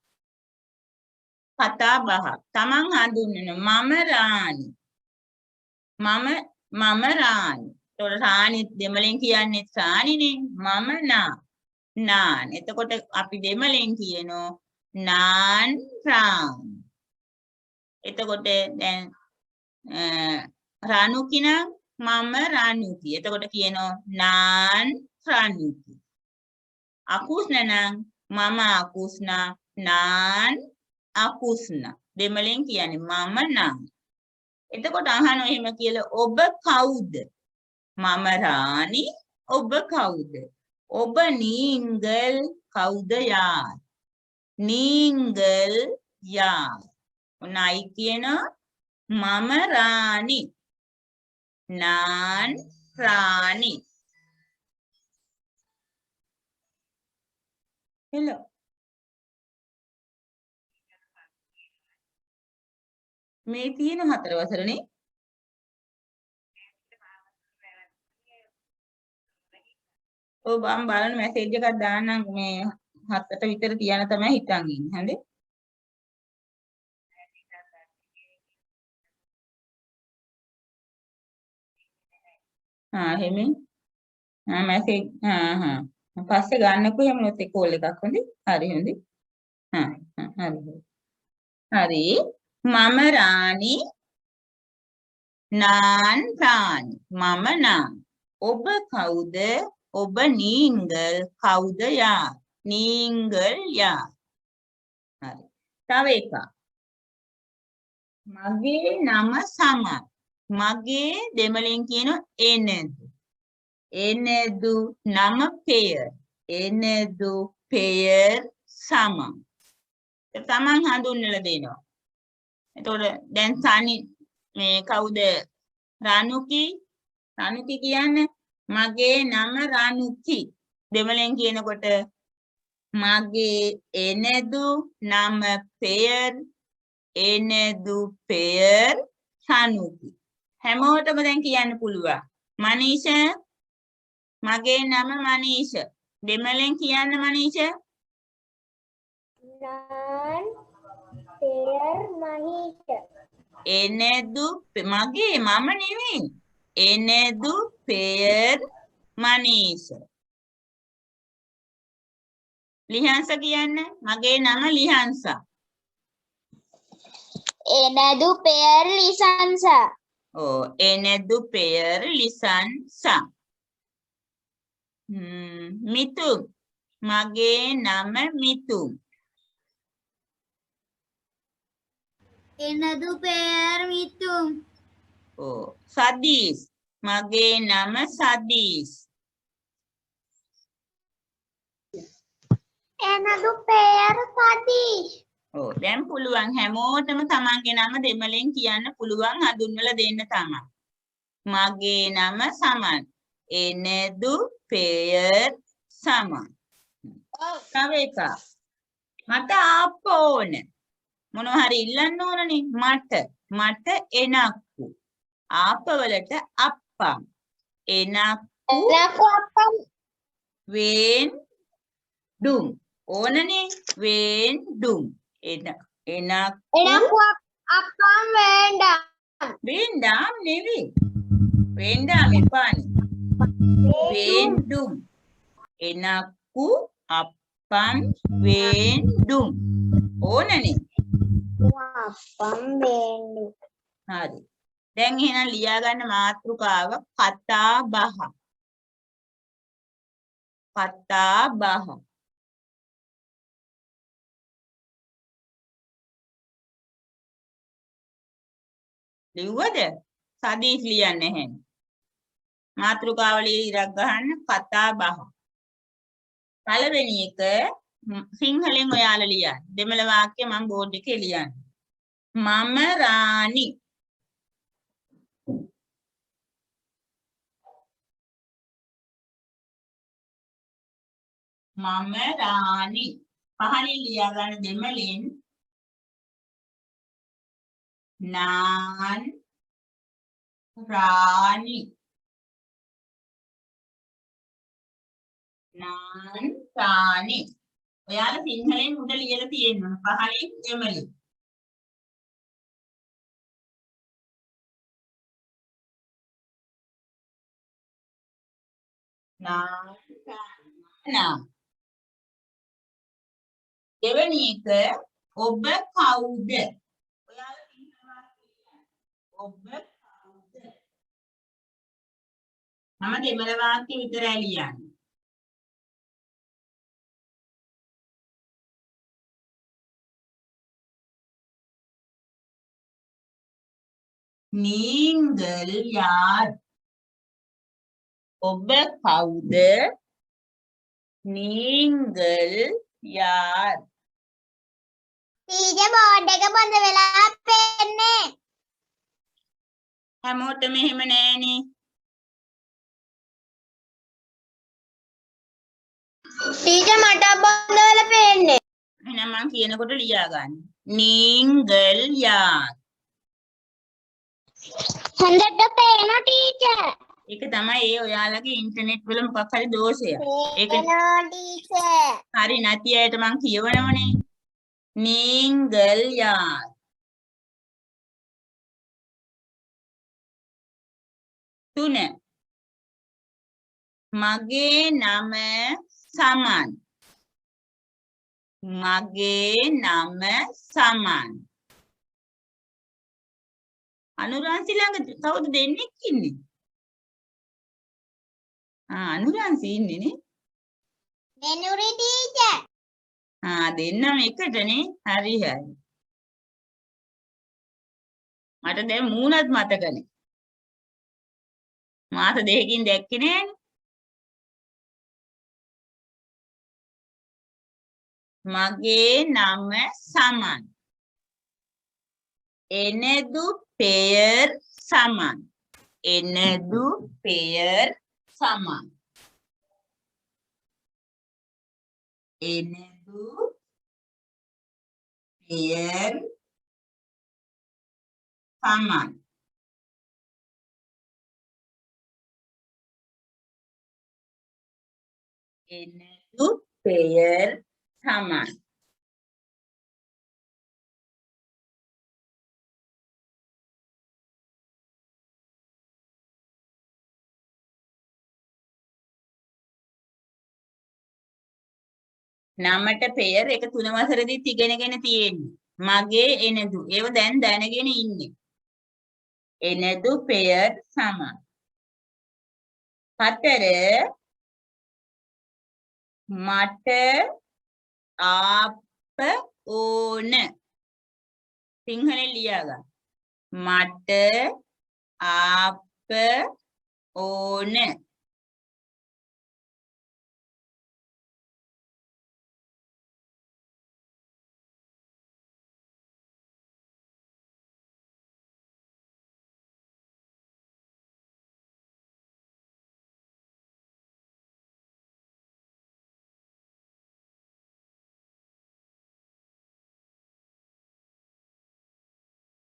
Speaker 2: කතා බහ. Taman හඳුන්වන මම රාණි. මම රාණි. ඒතකොට රාණි දෙමළෙන් කියන්නේ රාණිනේ. මම නාන්. එතකොට අපි දෙමළෙන් කියනෝ නාන් රාණි. එතකොට දැන් රාණුකි නම් මම රාණුකි. එතකොට කියනවා නාන් රාණුකි. අකුස්න නම් මම අකුස්නා නාන් අකුස්නා. දෙමළෙන් කියන්නේ මම නම්. එතකොට අහනවා එහෙම කියලා ඔබ කවුද? මම රාණි. ඔබ කවුද? ඔබ නීංගල් කවුද යාර්? නීංගල් යාර්. ඔන්නයි කියනවා මම රාණි. නාන් රාණි. hello මේ තියෙන 4 වසරනේ ඔව් මම බලන මැසේජ් එකක් දාන්නම් මේ 7ට විතර තියන තමයි හිතන් ඉන්නේ හරිද එහෙම මැසේජ් පස්සේ ගන්නකො එහෙම නැත්නම් කෝල් එකක් හොඳයි හරි හොඳයි හරි මම රාණි නාන් රාණි මම නාන් ඔබ කවුද ඔබ නීංගල් කවුද යා නීංගල් යා හරි තව එකක් මගේ නම සමත් මගේ දෙමළෙන් කියන එනදු නම පෙයර් එනදු පෙයර් සම තමන් හඳුන්වලා දෙනවා එතකොට දැන් සනි මේ කවුද රාණුකි කියන්නේ මගේ නම රාණුකි දෙමළෙන් කියනකොට මගේ එනදු නම පෙයර් එනදු පෙයර් රාණුකි හැමෝටම දැන් කියන්න පුළුවන් මනීෂ මගේ නම මනීෂ දෙමළෙන් කියන්න මනීෂ
Speaker 1: නාන් පෙයර් මනීෂ
Speaker 2: එනදු මගේ මම නෙවෙයි එනදු පෙයර් මනීෂ ලිහංස කියන්න මගේ නම ලිහංස
Speaker 1: එනදු පෙයර් ලිසන්සා
Speaker 2: එනදු පෙයර් ලිසන්සා මිතුම් මගේ නම මිතුම්
Speaker 1: එනදු පෙයර් මිතුම්
Speaker 2: සදීස් මගේ නම සදීස්
Speaker 1: එනදු පෙයර් සදීස්
Speaker 2: දැන් පුළුවන් හැමෝටම තමන්ගේ නම දෙමළෙන් කියන්න පුළුවන් හඳුන්වලා දෙන්න තමයි මගේ නම සමන් එනදු පෙයර් සමන් තව එකක් මට ආප්ප ඕන මොනවා හරි ඉල්ලන්න ඕනනේ මට එනක්කු ආප්පවලට අප්පම් එනක්කු
Speaker 1: අප්පම්
Speaker 2: wen dum ඕනනේ wen dum එනක්කු
Speaker 1: අප්පම් වේන්ඩම්
Speaker 2: වෙන්ඩාම් නෙවෙයි වෙන්ඩාම් එපානේ wen dum එනක්කු අප්පම් වේන්දුම් ඕනනේ.
Speaker 1: අපම් වේන්දු.
Speaker 2: හරි. දැන් එහෙනම් ලියා ගන්න මාතෘකාව කතා බහ. කතා බහ. ලිව්වද? සදීස් ලියන්නේ නැහැ. මාතෘකාවලියේ ඉරක් ගන්න කතා බහ. පළවෙනි එක සිංහලෙන් ඔයාලා ලියන්න. දෙමළ වාක්‍ය මම බෝඩ් එකේ ලියන්න. මම රාණි. මම රාණි. පහලින් ලියා ගන්න දෙමළෙන් නාන් රාණි. නාන් රාණි. ඔයාලා සිංහලෙන් උඩ ලියලා තියෙනවා. පහලින් දෙමළෙන්. නාන් රාණි. දෙවෙනි එක ඔබ කවුද? ඔයාලා සිංහල වාක්‍ය ලියන්න. ඔබ කවුද? මම දෙමළ වාක්‍ය විතරයි ලියන්නේ. நீங்கள் யார்? ඔබ කවුද? நீங்கள் யார்?
Speaker 1: ටීචර් බෝඩ් එක බඳ වෙලා පෙන්නේ.
Speaker 2: හැමෝටම එහෙම නෑනේ.
Speaker 1: ටීචර් මට බඳ වෙලා පෙන්නේ.
Speaker 2: එහෙනම් මම කියනකොට ලියා ගන්න. நீங்கள் யார்?
Speaker 1: හොඳට පේනවා ටීචර්.
Speaker 2: ඒක තමයි ඒ ඔයාලගේ ඉන්ටර්නෙට් වල මොකක් හරි දෝෂය. ඒක
Speaker 1: පේනවා ටීචර්.
Speaker 2: හරි නැති අයට මං කියවනවනේ. நீங்கள் யார்? තුන මගේ නම සමන්. මගේ නම සමන්. අනුරාන්සි ළඟ කවුද දෙන්නෙක් ඉන්නේ? අනුරාන්සි ඉන්නේ නේ.
Speaker 1: දෙනුරි ටීචර්.
Speaker 2: දෙන්නම එකටනේ. හරි හරි. මට දැන් මූණත් මතකනේ. මාස දෙකකින් දැක්කේ නෑනේ. මගේ නම සමන්. எனது பெயர் சமன். எனது பெயர் சமன். எனது பெயர் சமன். எனது பெயர் சமன். නමට පෙයර් එක 3 වසරේදීත් ඉගෙනගෙන තියෙන්නේ. මගේ එනදු. ඒව දැන් දැනගෙන ඉන්නේ. එනදු පෙයර් සමන්. 4 මට ආප්ප ඕන. සිංහලෙන් ලියා ගන්න. මට ආප්ප ඕන.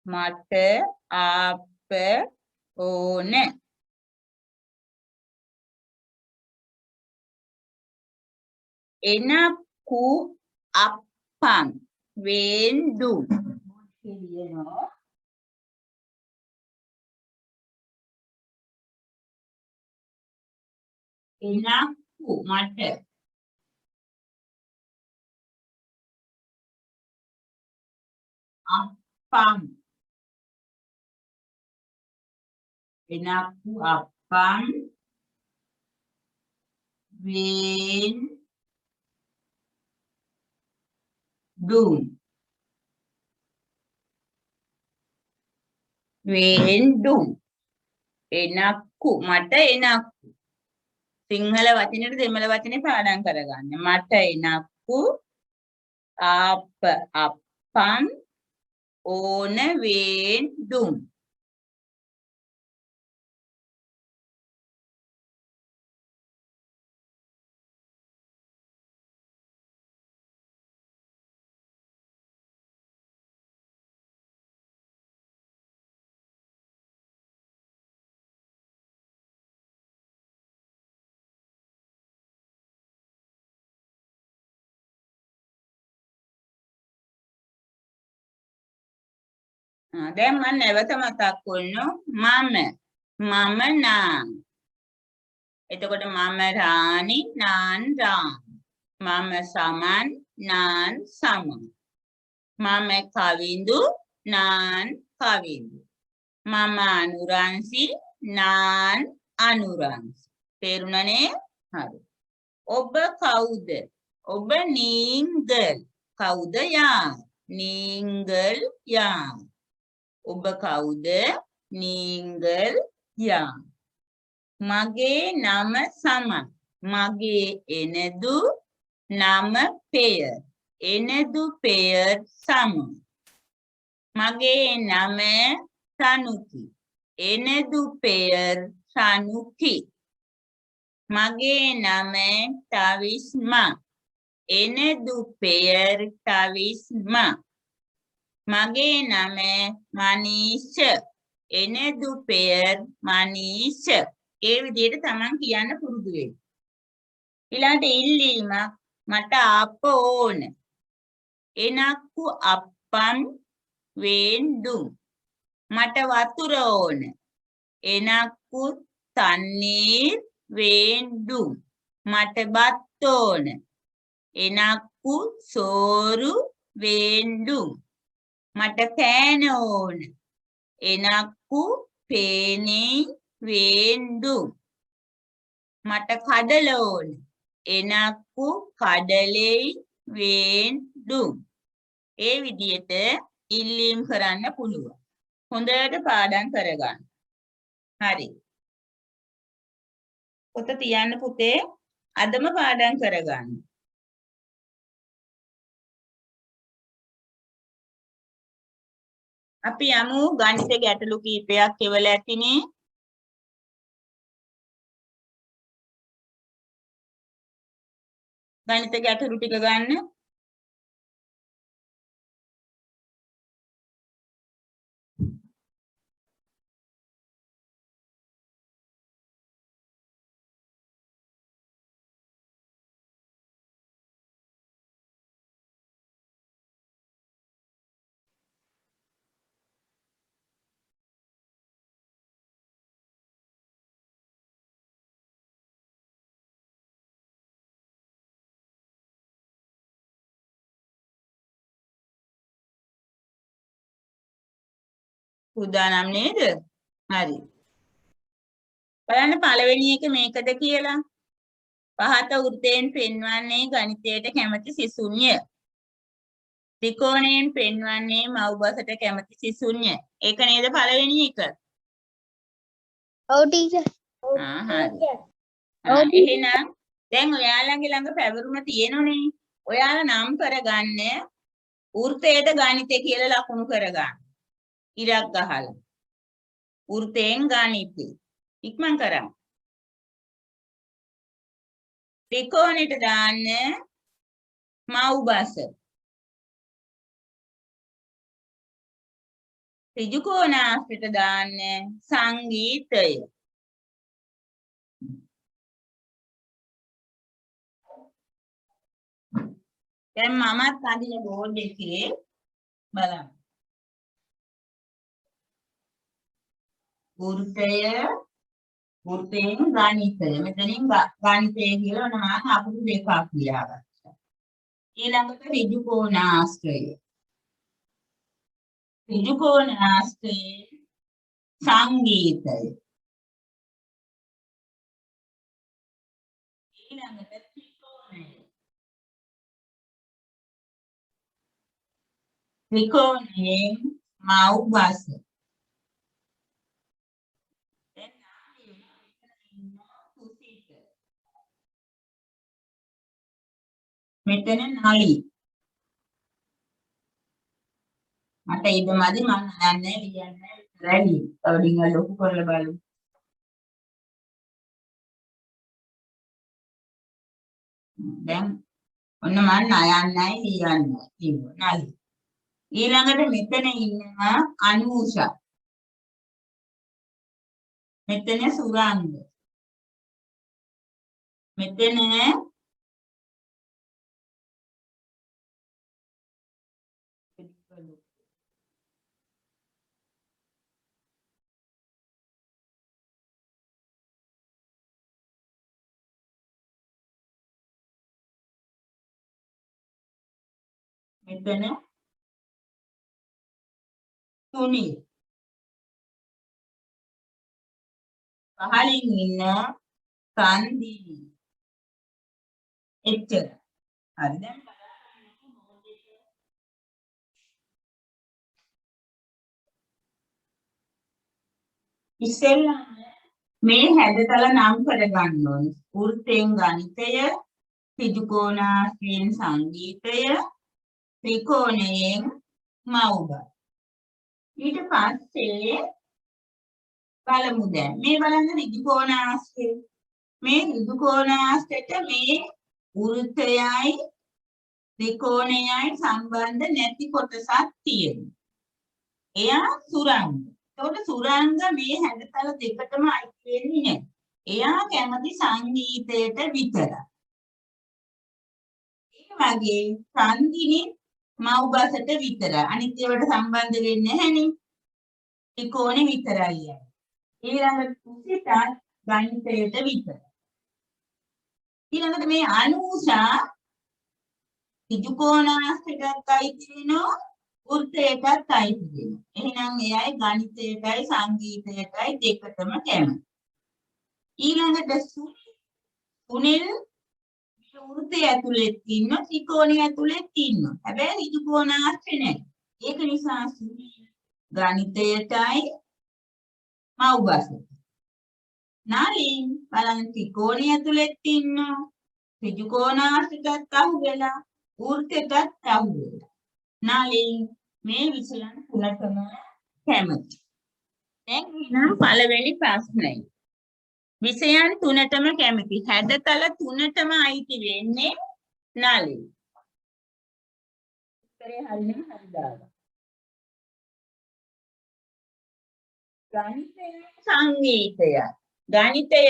Speaker 2: මට ආප්ප ඕන. එනකු අප්පම් වේන්දුම්. කියනවා එනකු මට Appam. Enaku appam. Vendum. Vendum. එනක්කු මට එනක්කු සිංහල වචනෙට දෙමළ වචනේ පාඩම් කරගන්න මට එනක්කු අප්පම් ඕන වේන්දුම් දැන් මම නැවත මතක් කරනවා මම නාන් එතකොට මම රාණි නාන් රාම් මම සමන් නාන් සමන් මම කවිඳු නාන් කවිඳු මම අනුරංශි නාන් අනුරංශි තේරුණනේ හරි ඔබ කවුද ඔබ නීංගල් කවුද යා නීංගල් යා ඔබ කවුද නීංගල් යා මගේ නම සමන් මගේ එනදු නම පෙයර් එනදු පෙයර් සමන් මගේ නම සනුකි එනදු පෙයර් සනුකි මගේ නම තවිස්මා එනදු පෙයර් තවිස්මා මගේ නම මනීෂ එනදු පෙයර් මනීෂ ඒ විදිහට තමන් කියන්න පුරුදු වෙන්න. ඊළඟට ඉල්ලීම මට අප ඕන. එනක්කු අප්පම් වේන්දුම්. මට වතුර ඕන. එනක්කු තන්නීර් වේන්දුම්. මට බත් ඕන. එනක්කු සෝරු වේන්දුම්. මට පෑන ඕන. එනක්කු පේනේ වේන්දුම්. මට කඩල ඕන. එනක්කු කඩලේ වේන්දුම්. ඒ විදිහට ඉල්ලීම් කරන්න පුළුවන්. හොඳට පාඩම් කරගන්න. හරි. පොත තියන්න පුතේ අදම පාඩම් කරගන්න. අපි යමු ගණිත ගැටලු කීපයක් කෙවල ඇතිනේ. ගණිත ගැටලු ටික ගන්න. උදානම් නේද? හරි. බලන්න පළවෙනි එක මේකද කියලා. පහත වෘත්තයෙන් පෙන්වන්නේ ගණිතයට කැමති සිසුන්ය. ත්‍රිකෝණයෙන් පෙන්වන්නේ මව්බසට කැමති සිසුන්ය. ඒක නේද පළවෙනි එක?
Speaker 1: ඔව් ටීචර්.
Speaker 2: හරි. එහෙනම් දැන් ඔයාලගේ ළඟ පැවරුම තියෙනෝනේ. ඔයාලා නම් කරගන්න වෘත්තයට ගණිතය කියලා ලකුණු කරගන්න. ඉරක් ගහලා. වෘත්තයෙන් ගණිතය. ඉක්මන් කරන්න. ත්‍රිකෝණයට දාන්න මව්බස. ඍජු කෝණාශ්‍රිත දාන්න සංගීතය. දැන් මමත් අඳින බෝඩ් එකේ බලන්න. වෘත්තයෙන් ගණිතය. මෙතනින් ගණිතය කියලා ඔන්න මම අකුරු දෙකක් ලියාගත්තා. ඊළඟට ඍජු කෝණාශ්‍රය. ඍජුකෝණාශ්‍රයේ සංගීතය. ඊළඟට ත්‍රිකෝණය. ත්‍රිකෝණයෙන් මව් බස. දැන් කුසිත. මෙතන නලි. මට ඉදමදි මම යන්නේ ලියන්නේ රැලි. තවඩින් ලොකු කරලා බලමු. දැන් ඔන්න මම නයන්නයි ලියන්නේ කිව්වා නලි. ඊළඟට මෙතන ඉන්නවා අනූෂා. මෙතන සුරංග. මෙතන මෙතන තුනි. පහලින් ඉන්න සංදිනි. එච්චර. හරි දැන් ඉස්සෙල්ලා මේ හැඩතල නම් කරගන්න ඕනේ. වෘත්තයෙන් ගණිතය, ත්‍රිකෝණාශ්‍රයෙන් සංගීතය, ත්‍රිකෝණයෙන් මව්බ. ඊට පස්සේ බලමු දැන් මේ බලන්න ත්‍රිකෝණාශ්‍රය. මේ ත්‍රිකෝණාශ්‍රයට මේ වෘත්තයයි ත්‍රිකෝණයයි සම්බන්ධ නැති කොටසක් තියෙනවා. එයා සුරංග. එතකොට සුරංග මේ හැඩතල දෙකටම අයිති වෙන්නේ නැහැ. එයා කැමති සංගීතයට විතරයි. ඒ වගේ සංදිනි මව්බසට විතරයි. අනිත් ඒවාට සම්බන්ධ වෙන්නේ නැහැනේ. ත්‍රිකෝණෙ විතරයි. ඊළඟට කුසිතත් ගණිතයට විතරයි. ඊළඟට මේ අනූෂා ත්‍රිකෝණාශ්‍රයටත් අයිති වෙනවා, වෘත්තයටත් අයිති වෙනවා. එහෙනම් එයයි ගණිතයටයි සංගීතයටයි දෙකටම කැමති. ඊළඟට සුනිල් වෘත්තය ඇතුළෙත් ඉන්නවා, ත්‍රිකෝණය ඇතුළෙත් ඉන්නවා. හැබැයි ත්‍රිකෝණාශ්‍රය නැහැ. ඒක නිසා සුනිල් ගණිතයටයි මව්බසට. නලින් බලන්න ත්‍රිකෝණය ඇතුළෙත් ඉන්නවා, ත්‍රිකෝණාශ්‍රයටත් අහු වෙලා, වෘත්තයටත් අහු වෙලා. නලින් මේ විෂයන් තුනටම කැමති. දැන් එහෙනම් පළවෙනි ප්‍රශ්නය. විෂයන් තුනටම කැමති. හැඩතල තුනටම අයිති වෙන්නේ නලින්. උත්තරේ හරියම හරි දාලා. ගණිතය සංගීතය. ගණිතය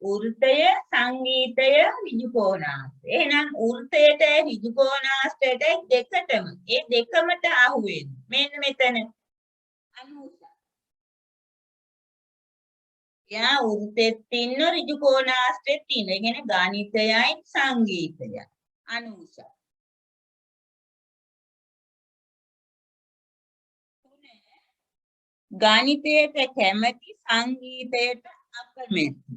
Speaker 2: වෘත්තය, සංගීතය ඍජුකෝණාශ්‍රය. එහෙනම් වෘත්තයට ඍජුකෝණාශ්‍රයට දෙකටම ඒ දෙකමට අහු වෙන්නේ. මෙන්න මෙතන අනූෂා. යා වෘත්තෙත් ඉන්න ඍජුකෝණාශ්‍රෙත් ඉන්න. ඒ කියන්නේ ගණිතයයි සංගීතයයි. අනූෂා. ගණිතයට කැමති, සංගීතයට අකමැති.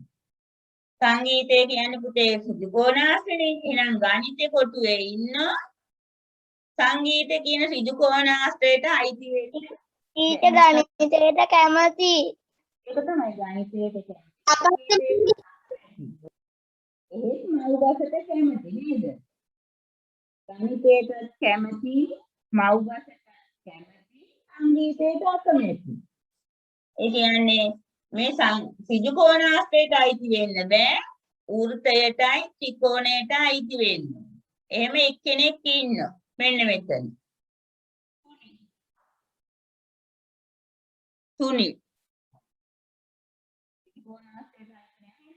Speaker 2: සංගීතය කියන්නේ පුතේ ඍජුකෝණාශ්‍රනේ. එහෙනම් ගණිතේ කොටුවේ ඉන්න සංගීත කියන ඍජුකෝණාශ්‍රයට අයිති වෙන්නේ.
Speaker 1: ඊට ගණිතයට කැමති.
Speaker 2: ඒක තමයි ගණිතයට කැමති. එහෙත් මව්බසට කැමති නේද? ගණිතයට කැමති, මව්බසට කැමති, සංගීතයට අකමැති. ඒ කියන්නේ මේ ත්‍රිකෝණාශ්‍රයට අයිති වෙන්න බෑ, වෘත්තයටයි ත්‍රිකෝණයටයි අයිති වෙන්න. එහෙම එක්කෙනෙක් ඉන්නවා. මෙන්න මෙතන. තුනි. ත්‍රිකෝණාශ්‍රයට අයිති නැහැ.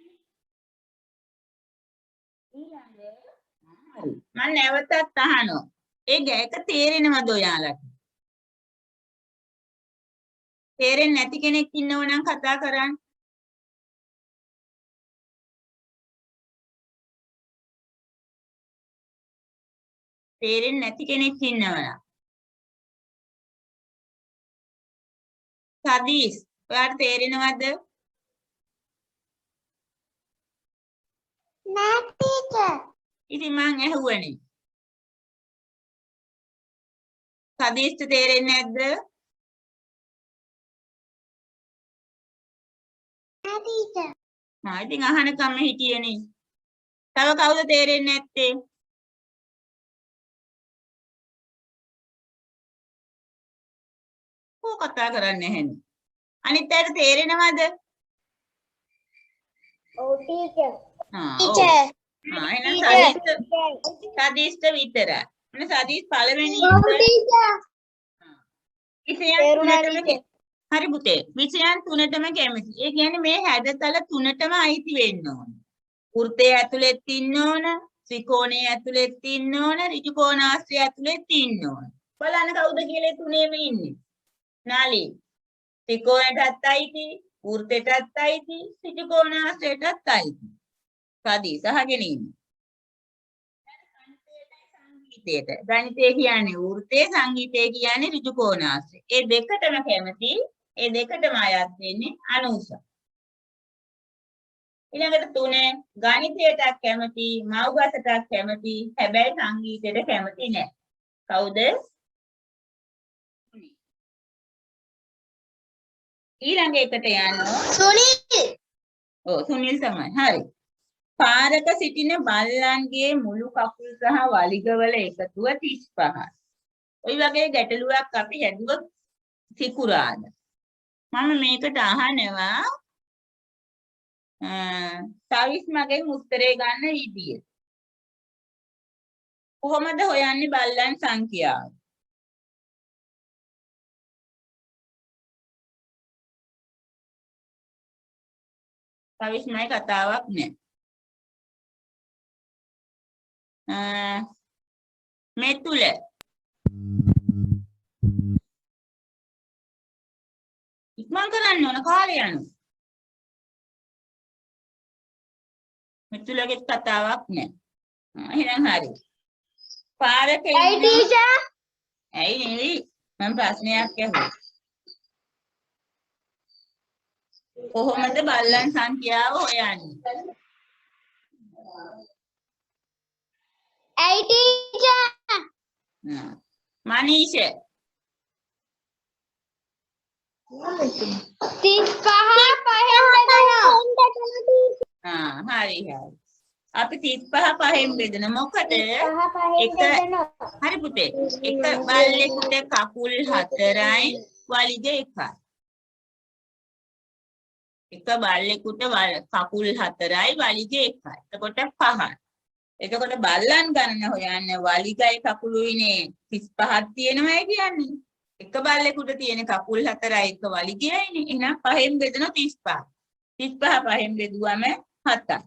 Speaker 2: ඊළඟ මම නැවතත් අහනවා. ඒක තේරෙනවද ඔයාලට? තේරෙන්නේ නැති කෙනෙක් ඉන්නව නම් කතා කරන්න. තේරෙන්නේ නැති කෙනෙක් ඉන්නවනම් සදීස් ඔයාලට තේරෙනවද?
Speaker 1: නෑ ටීචර්.
Speaker 2: ඉතින් මං ඇහුවනේ. සදීස්ට තේරෙන්නේ නැද්ද?
Speaker 1: නෑ ටීචර්.
Speaker 2: ඉතින් අහනකම හිටියනේ. තව කවුද තේරෙන්නේ නැත්තේ? කෝ කතා කරන්නේ නැහෙනි. අනිත් අයට තේරෙනවද?
Speaker 1: ඔව් ටීචර්.
Speaker 2: ඔව්. එහෙනම් සදීස්ට විතරයි. මොන සදීස් පළවෙනි
Speaker 1: ඔව් ටීචර්.
Speaker 2: විෂයන් තුනටම හරි පුතේ. විෂයන් තුනටම කැමති. ඒ කියන්නේ මේ හැඩතල තුනටම අයිති වෙන්න ඕන. වෘත්තයේ ඇතුළෙත් ඉන්න ඕන, ත්‍රිකෝණයේ ඇතුළෙත් ඉන්න ඕන, ඍජුකෝණාශ්‍රය ඇතුළෙත් ඉන්න ඕන. බලන්න කවුද කියලා තුනේම ඉන්නේ. නාලි. ත්‍රිකෝණයටත් අයිති, වෘත්තයටත් අයිති, ඍජුකෝණාශ්‍රයටත් අයිති. සදීස් අහගෙන ඉන්න. ගණිතය කියන්නේ වෘත්තයේ, සංගීතය කියන්නේ ඍජුකෝණාශ්‍රය. ඒ දෙකටම කැමති, ඒ දෙකටම අයත් වෙන්නේ අනුසය. ඊළඟට 3 ගණිතයටත් කැමති, මව්ගසටත් කැමති, හැබැයි සංගීතයට කැමති නැහැ. කවුද? ඊළඟ එකට යනවා
Speaker 1: සුනිල්.
Speaker 2: ඔව් සුනිල් තමයි. හරි. පාරක සිටින බල්ලන්ගේ මුළු කකුල් සහ වලිගවල එකතුව 35. ওই වගේ ගැටලුවක් අපි හැදුවොත් සිකුරාද. මම මේකට අහනවා සවිස් මගෙන් උත්තරේ ගන්න විදිය. කොහොමද හොයන්නේ බල්ලන් සංඛ්‍යාව? සවිස් මයි කතාවක් නෑ. මේ තුල ඉක්මන් කරන්න ඕන කාලය යනවා. මේ තුලගේ කතාවක් නෑ. එහෙනම් හරි. පාරක
Speaker 1: ඇයි ටීචර්?
Speaker 2: ඇයි නෙවෙයි මම ප්‍රශ්නයක් අහුවා. කොහොමද බල්ලන් සංඛ්‍යාව හොයන්නේ?
Speaker 1: ඇයි ටීචර්?
Speaker 2: මනීෂ
Speaker 1: 35 පහෙන් බෙදනවා.
Speaker 2: හරි හරි. අපි 35 පහෙන් බෙදන මොකද? හරි පුතේ. එක බල්ලෙකුට කකුල් 4යි වලිග 1යි. එක බල්ලෙකුට කකුල් 4යි වලිග 1යි. එතකොට 5යි. එතකොට බල්ලන් ගණන හොයන්න වලිගයි කකුලුයිනේ 35ක් තියෙනවයි කියන්නේ. එක බල්ලෙකුට තියෙන කකුල් 4යි එක වලිගයයිනේ. එහෙනම් 5න් බෙදනවා 35. 35 5න් බෙදුවම 7යි.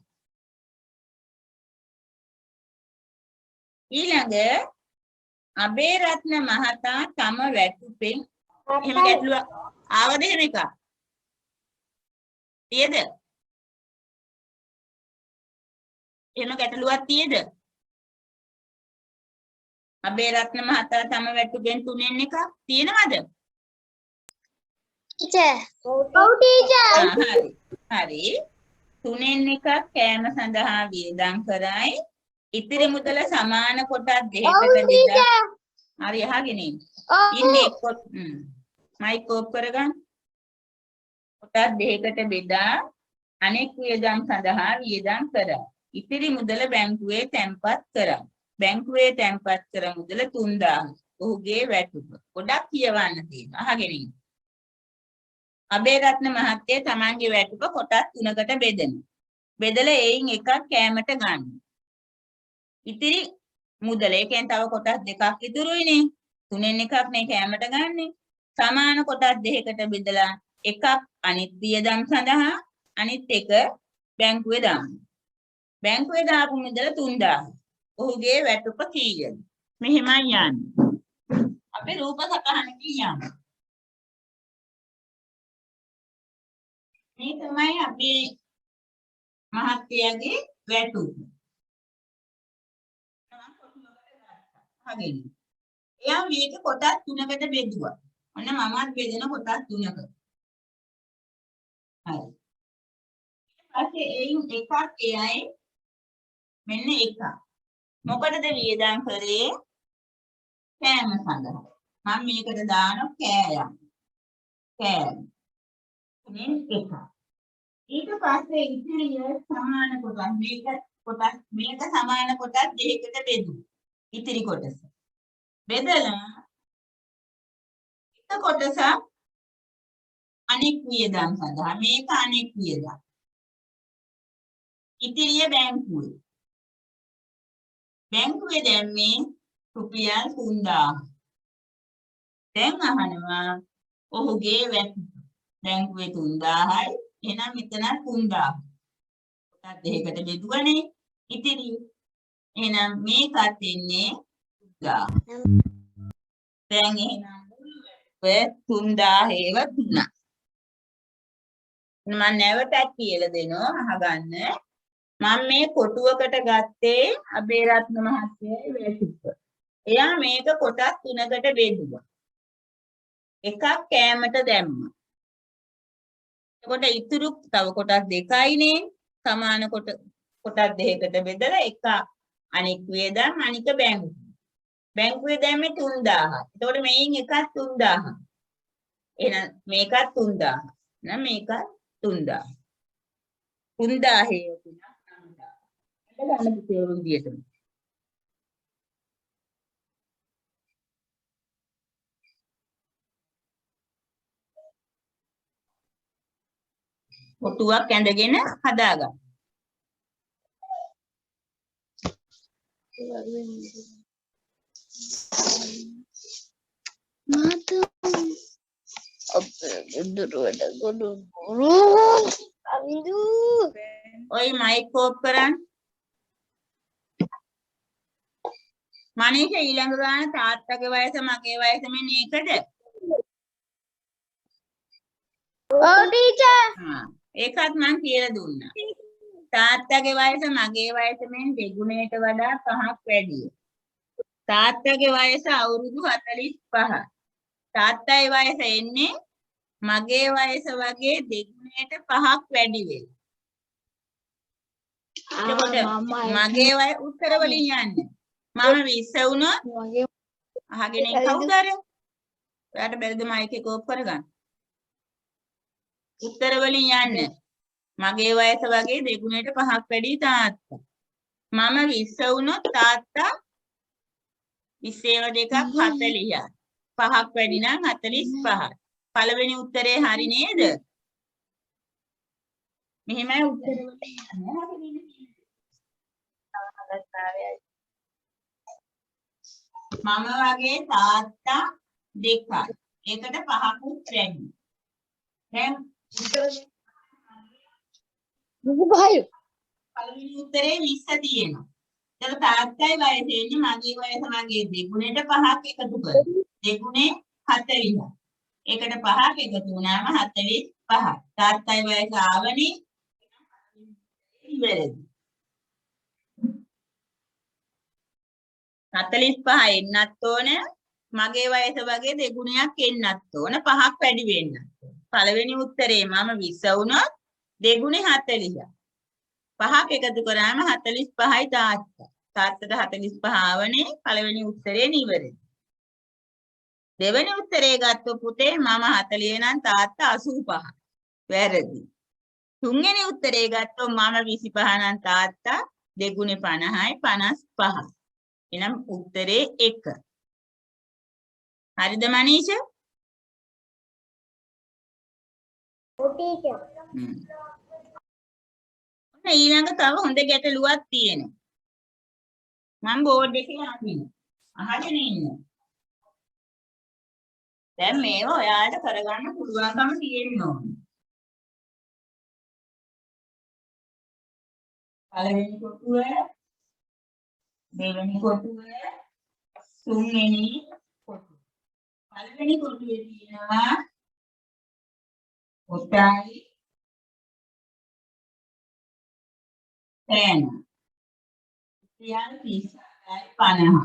Speaker 2: ඊළඟ අබේරත්න මහතා තම වැටුපෙන් එහෙම ගැටලුවක් ආවද එහෙම එකක්? තියද? එහෙම ගැටලුවක් තියද? අබේරත්න මහතා තම වැටුපෙන් 3න් එකක් තියෙනවද?
Speaker 1: ටීචර්. ඔව් ටීචර්.
Speaker 2: හරි. හරි. 3න් එකක් කෑම සඳහා වියදම් කරයි. ඉතිරි මුදල සමාන කොටස් දෙකකට බෙදා. හරි අහගෙන ඉන්න. ඉන්නේ මයික් ඕෆ් කරගන්න. කොටස් දෙකකට බෙදා අනෙක් වියදම් සඳහා වියදම් කරයි. ඉතිරි මුදල බැංකුවේ තැන්පත් කරයි. බැංකුවේ තැන්පත් කර මුදල 3000. ඔහුගේ වැටුප. ගොඩක් කියවන්න තියෙනවා. අහගෙන ඉන්න. අබේරත්න මහත්තයා තමන්ගේ වැටුප කොටස් 3කට බෙදෙනවා. බෙදලා එයින් එකක් කෑමට ගන්න. ඉතිරි මුදල ඒ කියන්නේ තව කොටස් දෙකක් ඉතුරුයිනේ. 3න් එකක් නේ කෑමට ගන්නෙ. සමාන කොටස් දෙකකට බෙදලා එකක් අනිත් වියදම් සඳහා අනිත් එක බැංකුවේ දාන්න. බැංකුවේ දාපු මුදල 3000. ඔහුගේ වැටුප කීයද? මෙහෙමයි යන්නේ. අපි රූප සටහන කියමු. මේ තමයි අපේ මහත්තයාගේ වැටුප. හරිද? එයා මේක කොටස් 3කට බෙදුවා. ඔන්න මමත් බෙදෙන කොටස් 3ක. හරි. ඊපස්සේ එයින් එකක් එයයි මෙන්න එකක්. මොකටද වියදම් කරේ? කෑම සඳහා. මම මේකට දාන කෑයම්. කෑම. මෙන්න එකක්. ඊට පස්සේ ඉතිරිය සමාන කොටස් මේක සමාන කොටස් දෙකකට බෙදුවා. ඉතිරි කොටස. බෙදලා එක කොටසක් අනෙක් වියදම් සඳහා මේක අනෙක් වියදම්. ඉතිරිය බැංකුවේ. බැංකුවේ දැම්මේ රුපියල් 3000. දැන් අහනවා ඔහුගේ වැටුප. බැංකුවේ 3000යි. එහෙනම් මෙතන 3000. කොටස් දෙකකට බෙදුවනේ. ඉතිරි. එහෙනම් මේකත් එන්නේ 3000. දැන් එහෙනම් මුළු වැටුප 3000 ඒව තුනක්. මම නැවතත් කියලා දෙනවා අහගන්න. මම මේ කොටුවකට ගත්තේ අබේරත්න මහත්තයාගේ වැටුප. එයා මේක කොටස් 3කට බෙදුවා. එකක් කෑමට දැම්මා. එතකොට ඉතුරු තව කොටස් දෙකයිනේ. සමාන කොටස් දෙකකට බෙදලා එක අනික් වියදම් අනික බැංකුව. බැංකුවේ දැම්මේ 3000. එතකොට මේන් එකක් 3000. එහෙනම් මේකත් 3000. එහෙනම් මේකත් 3000. 3000 හේතුණා 9000. එතන ගන්න පුතේ විදියටම. කොටුවක් ඇඳගෙන හදාගන්න. ඔය මයික් ඕෆ් කරන්න. මනීෂා ඊළඟ ගාන තාත්තගේ වයස මගේ වයස මෙන්න ඒකද?
Speaker 1: ඔව් ටීචර්.
Speaker 2: ඒකත් මං කියලා දුන්නා. තාත්තගේ වයස මගේ වයස මෙන් දෙගුණයට වඩා 5ක් වැඩි. තාත්තගේ වයස අවුරුදු 45. තාත්තගේ වයස එන්නේ මගේ වයස වගේ දෙගුණයට 5ක් වැඩි වෙයි. එතකොට මගේ වයස උත්තර වලින් යන්නේ. මම 20 වුණොත් අහගෙන කවුද අර? ඔයාට බැරිද මයික් එක ඕෆ් කරගන්න? උත්තර වලින් යන්න. මගේ වයස වගේ දෙගුණයට 5ක් වැඩි තාත්තා. මම 20 වුණොත් තාත්තා 20 2ක් 40යි. 5ක් වැඩි නම් 45යි. පළවෙනි උත්තරේ හරි නේද? මෙහෙමයි උත්තර වලින් යන්නේ. මම වගේ තාත්තා දෙකක්. ඒකට 5කුත් වැඩි. දැන් පළවෙනි උත්තරේ 20 තියෙනවා. එතකොට තාත්තයි වයස එන්නේ මගේ වයස මගේ දෙගුණයට 5ක් එකතු කරලා. දෙගුණේ 40. ඒකට 5ක් එකතු වුණාම 45. තාත්තයි වයස ආවනේ ඉවරයි. 45 එන්නත් ඕන. මගේ වයස වගේ දෙගුණයක් එන්නත් ඕන. 5ක් වැඩි වෙන්නත් ඕන. පළවෙනි උත්තරේ මම 20 වුණොත් දෙගුණේ 40. 5ක් එකතු කරාම 45යි තාත්තා. තාත්තට 45 ආවනේ පළවෙනි උත්තරේ නිවැරදි. දෙවෙනි උත්තරේ ගත්ත පුතේ මම 40 නම් තාත්තා 85. වැරදි. තුන්වෙනි උත්තරේ ගත්තොත් මම 25 නම් තාත්තා දෙගුණේ 50යි 55. එහෙනම් උත්තරේ 1. හරිද මනීෂා?
Speaker 1: ඔව් ටීචර්.
Speaker 2: ඊළඟ තව හොඳ ගැටලුවක් තියෙනවා. මම බෝඩ් එකේ අහගෙන ඉන්න. දැන් මේව ඔයාලට කරගන්න පුළුවන්කම තියෙනවා. පළවෙනි කොටුව, දෙවෙනි කොටුව, තුන්වෙනි කොටුව. පළවෙනි කොටුවේ තියෙනවා කොටයි පෑන. 30යි 50.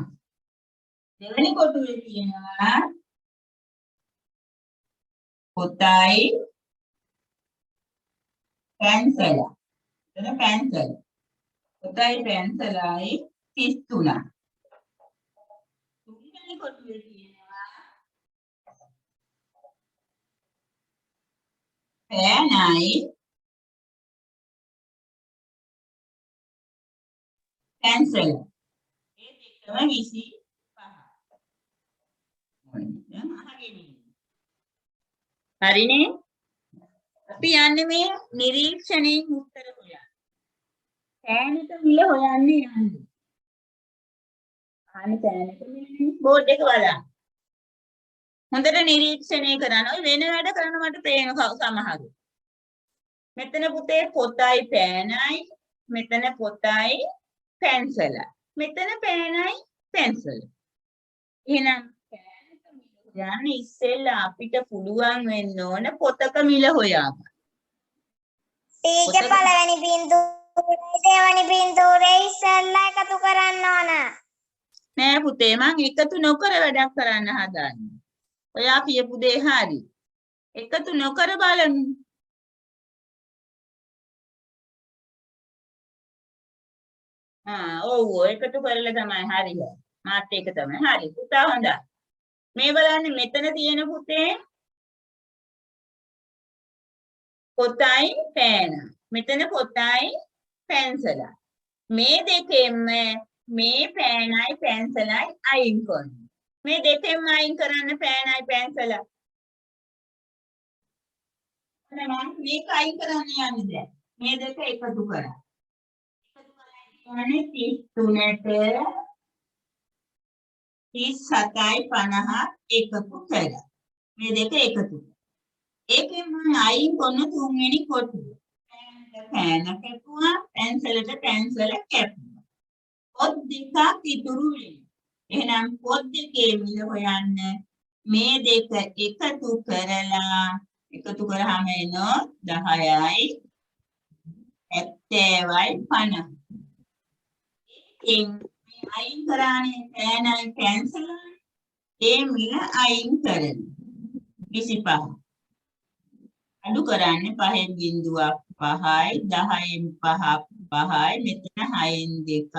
Speaker 2: දෙවෙනි කොටුවේ තියෙනවා කොටයි පැන්සල. එතන පැන්සල. පොතයි පැන්සලයි 33. තුන්වෙනි කොටුවේ තියෙනවා පෑනයි පැන්සල. ඒ දෙකම 25. දැන් අහගෙන ඉන්න. හරිනේ? අපි යන්නේ මේ නිරීක්ෂණයෙන් උත්තර හොයන්න. පෑනට මිල හොයන්න යන්නේ. අනේ පෑනට මිල බෝඩ් එක බලන්න. හොඳට නිරීක්ෂණය කරන්න. ඔය වෙන වැඩ කරන මට පේන සමහරු. මෙතන පුතේ පොතයි පෑනයි, මෙතන පොතයි පැන්සලයි. මෙතන පෑනයි පැන්සල. එහෙනම් පෑනට මිල හොයන්න ඉස්සෙල්ලා අපිට පුළුවන් වෙන්න ඕන පොතක මිල හොයාගන්න.
Speaker 1: ටීචර් පළවෙනි බින්දුවයි දෙවෙනි බින්දුවේ ඉස්සෙල්ලා එකතු කරන්න ඕන.
Speaker 2: නෑ පුතේ මං එකතු නොකර වැඩක් කරන්න හදන්නේ. ඔයා කියපු දේ හරි. එකතු නොකර බලමු. ඔව් එකතු කරලා තමයි හරි. මාත් ඒක තමයි. හරි. පුතා හොඳයි. මේ බලන්න මෙතන තියෙන පුතේ පොතයි පෑන. මෙතන පොතයි පැන්සලයි. මේ දෙකෙන්ම මේ පෑනයි පැන්සලයි අයින් කරන්න. මේ දෙකෙන්ම අයින් කරන්න පෑනයි පැන්සලයි. මම මේක අයින් කරන්න යන්නේ දැන්. මේ දෙක එකතු කරා. එකතු කරලා කියන්නේ 33ට 37යි 50 එකතු කරා. මේ දෙක එකතු. ඒකෙන් මම අයින් කරන තුන්වෙනි කොටුව. පෑන කැපුවා, පැන්සලට පැන්සල කැපුවා. පොත් දෙකක් ඉතුරු වෙනවා. එහෙනම් පොත් දෙකේ මිල හොයන්න මේ දෙක එකතු කරලා එකතු කරාම එනවා 10යි 70යි 50. ඒකෙන් මේ අයින් කරානේ පෑනයි පැන්සලයි. ඒ මිල අයින් කරන 25. අඩු කරන්නේ 5න් බිඳුවක් 5යි 10න් 5ක් 5යි මෙතන 6න් 2ක්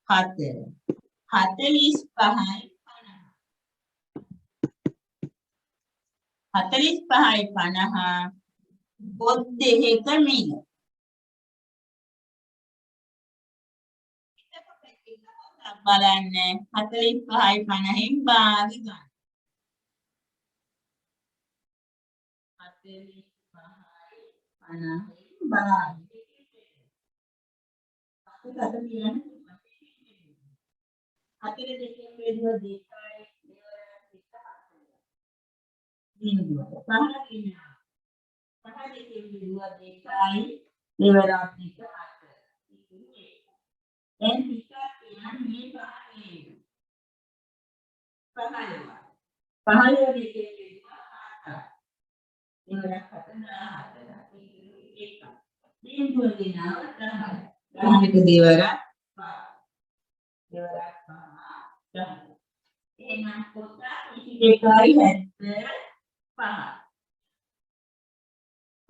Speaker 2: 4 45යි 50 45යි 50 පොත් දෙකක මිල. එතකොට එක පොතක් බලන්න 45යි 50න් භාග ගන්න. 45යි 50න් භාග. අපි කත කියන්නේ 4 දෙකෙන් බෙදුවා 2යි බිඳුව 5 කියනවා. 5 දෙකෙන් බෙදුවා 2යි ඉවරක් 4. දැන් ටිකක් කියන්නේ මේ 15 දෙකෙන් බෙදුවා 7යි ඉවරක් 14. බිඳුව දෙනවා 10යි. 10ක දෙවරක් 5. දෙවරක් 5. එහෙනම් පොත 22යි 75.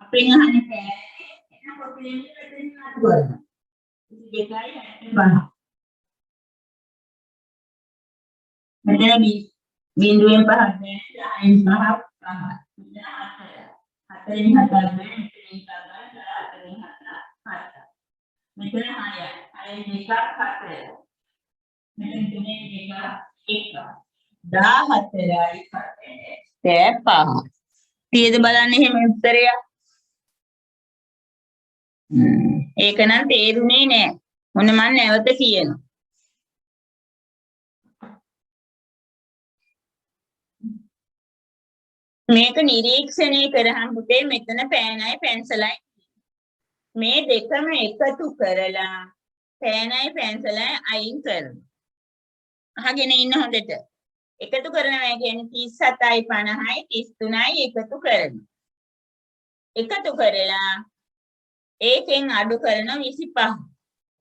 Speaker 2: අපෙන් අහන්නේ පෑනේ එහෙනම් පොතේ මෙතනින් අඩු කරනවා. 22යි 75. මෙතන බිඳුවෙන් 5ක් දැන් 10න් 5ක් 5. මෙතන 4. 4න් 7ක් දැන් මෙතනින් 7ක් 4න් 7ක් 7. මෙතන 6යි 6න් 2ක් 4. මෙතන 3න් 2ක් 1. 14යි 75. තියෙද බලන්න එහෙම උත්තරය. ඒක නම් තේරුනේ නෑ. මොන මන් නැවත කියනවා. මේක නිරීක්ෂණය කරාම පුතේ මෙතන පෑනයි පැන්සලයි මේ දෙකම එකතු කරලා පෑනයි පැන්සලයි අයින් කරනවා. අහගෙන ඉන්න හොඳට. එකතු කරනවා කියන්නේ 37යි 50යි 33යි එකතු කරනවා. එකතු කරලා ඒකෙන් අඩු කරන 25.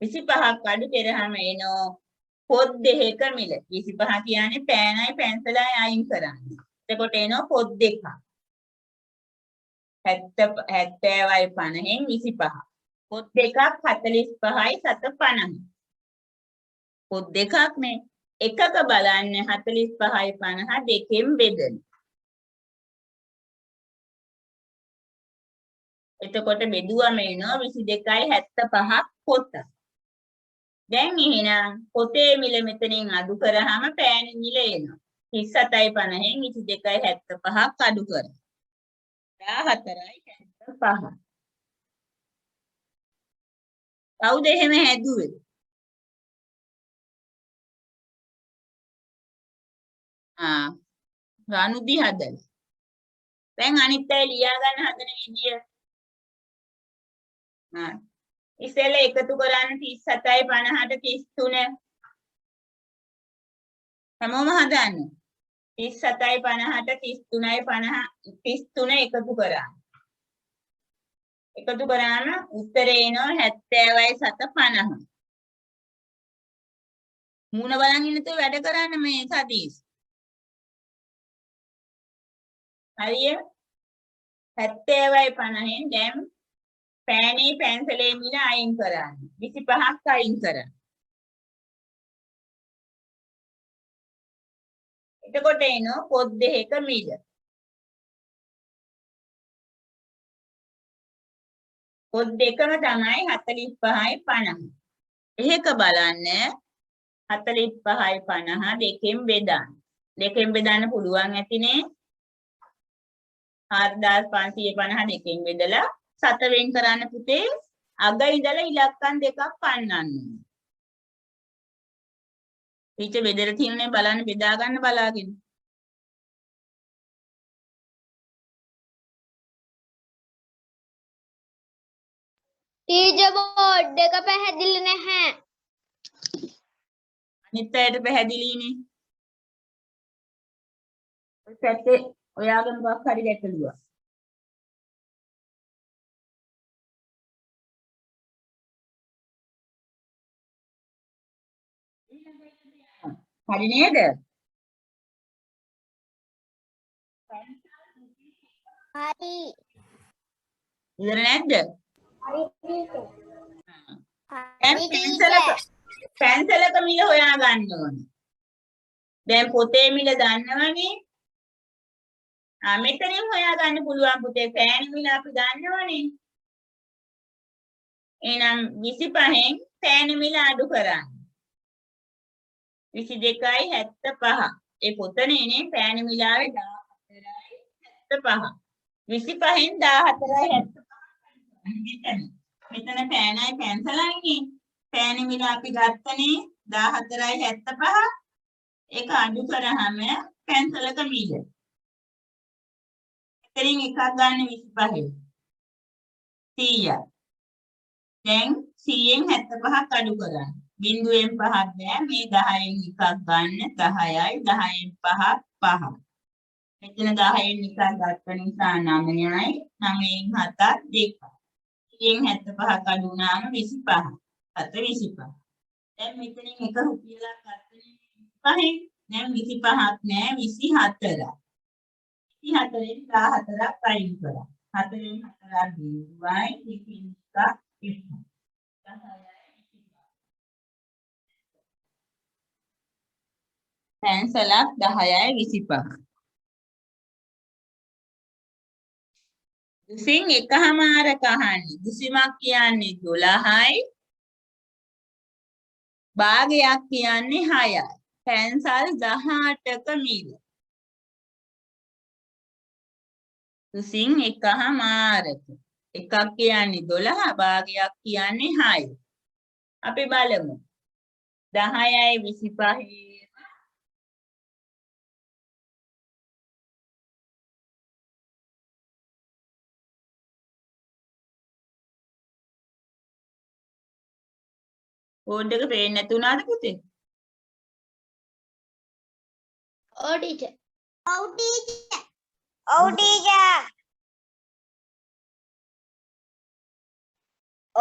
Speaker 2: 25ක් අඩු කරාම එනවා පොත් දෙකක මිල. 25 කියන්නේ පෑනයි පැන්සලයි අයින් කරන්නේ. එතකොට එනවා පොත් දෙකක්. 70යි 50න් 25. පොත් දෙකක් 45යි 7 50. පොත් දෙකක් නේ. එකක බලන්න 45යි 50 දෙකෙන් බෙදෙන. එතකොට බෙදුවම එනවා 22යි 75ක් පොත. දැන් එහෙනම් පොතේ මිල මෙතනින් අඩු කරාම පෑනේ මිල එනවා. 37යි 50න් 22යි 75ක් අඩු කරා. 14යි 75. කවුද එහෙම හැදුවේ? රණුදි හදලා. දැන් අනිත් අය ලියා ගන්න හදන විදිය. ඉස්සෙල්ලා එකතු කරන්න 37යි 50ට 33. හැමෝම හදන්න. 37යි 50ට 33යි 50 33 එකතු කරා. එකතු කරාම උත්තරේ එනවා 70යි 7 50. මූණ බලන් ඉන්න තෝ වැඩ කරන්න මේ සදීස්. හරිය? 70යි 50න් දැන් පෑනේ පැන්සලේ මිල අයින් කරන්න. 25ක් අයින් කරන්න. එතකොට එනවා පොත් දෙකක මිල. පොත් දෙකම තමයි 45යි 50. එහෙක බලන්න 45යි 50 දෙකෙන් බෙදන්න. දෙකෙන් බෙදන්න පුළුවන් ඇතිනේ. 4550 දෙකෙන් බෙදලා 7 වෙන් කරන්න පුතේ අග ඉඳලා ඉලක්කම් දෙකක් පන්නන්න. ඊට බෙදලා තියෙන්නේ බලන්න බෙදා ගන්න බලාගෙන.
Speaker 1: ටීචර් බෝඩ් එක පැහැදිලි නැහැ.
Speaker 2: අනිත් අයට පැහැදිලිනේ. ඔය පැත්තේ ඔයාගේ මොකක් හරි ගැටලුවක්. හරි නේද?
Speaker 1: හරි.
Speaker 2: ඉවර නැද්ද?
Speaker 1: හරි ටීචර්.
Speaker 2: දැන් පැන්සලක මිල හොයා ගන්න ඕනේ. දැන් පොතේ මිල දන්නවනේ. මෙතනින් හොයා ගන්න පුළුවන් පුතේ පෑනේ මිල අපි දන්නවනේ. එහෙනම් 25න් පෑනේ මිල අඩු කරන්න. 22යි 75. ඒ පොතනේනේ පෑනේ මිල ආවේ 14යි 75. 25න් 14යි 75. මෙතන පෑනයි පැන්සලයිනේ. පෑනේ මිල අපි ගත්තනේ 14යි 75. ඒක අඩු කරාම පැන්සලක මිල. එතනින් එකක් ගන්න 25. 100යි. දැන් 100න් 75ක් අඩු කරන්න. බිංදුවෙන් 5ක් බෑ මේ 10න් එකක් ගන්න 10යි 10න් 5ක් 5. මෙතන 10න් එකක් ගත්ත නිසා 9යි 9න් 7ක් 2. 100න් 75ක් අඩු වුණාම 25. 7 25. දැන් මෙතනින් එක රුපියලක් ගත්තනේ 25න්. දැන් 25ක් නෑ 24. 24න් 14ක් අයින් කරා. 4න් 4ක් බිංදුවයි 2න් එකක් 10යි 25. පැන්සලක් 10යි 25. දුසින් එකහමාරක අහන්නේ. දුසිමක් කියන්නේ 12යි. භාගයක් කියන්නේ 6යි. පැන්සල් 18ක මිල. දුසින් එකහමාරක. එකක් කියන්නේ 12, භාගයක් කියන්නේ 6. අපි බලමු. 10යි 25යි බෝඩ් එක පේන්නේ නැති වුණාද පුතේ?
Speaker 1: ඔව් ටීචර්. ඔව් ටීචර්. ඔව් ටීචර්.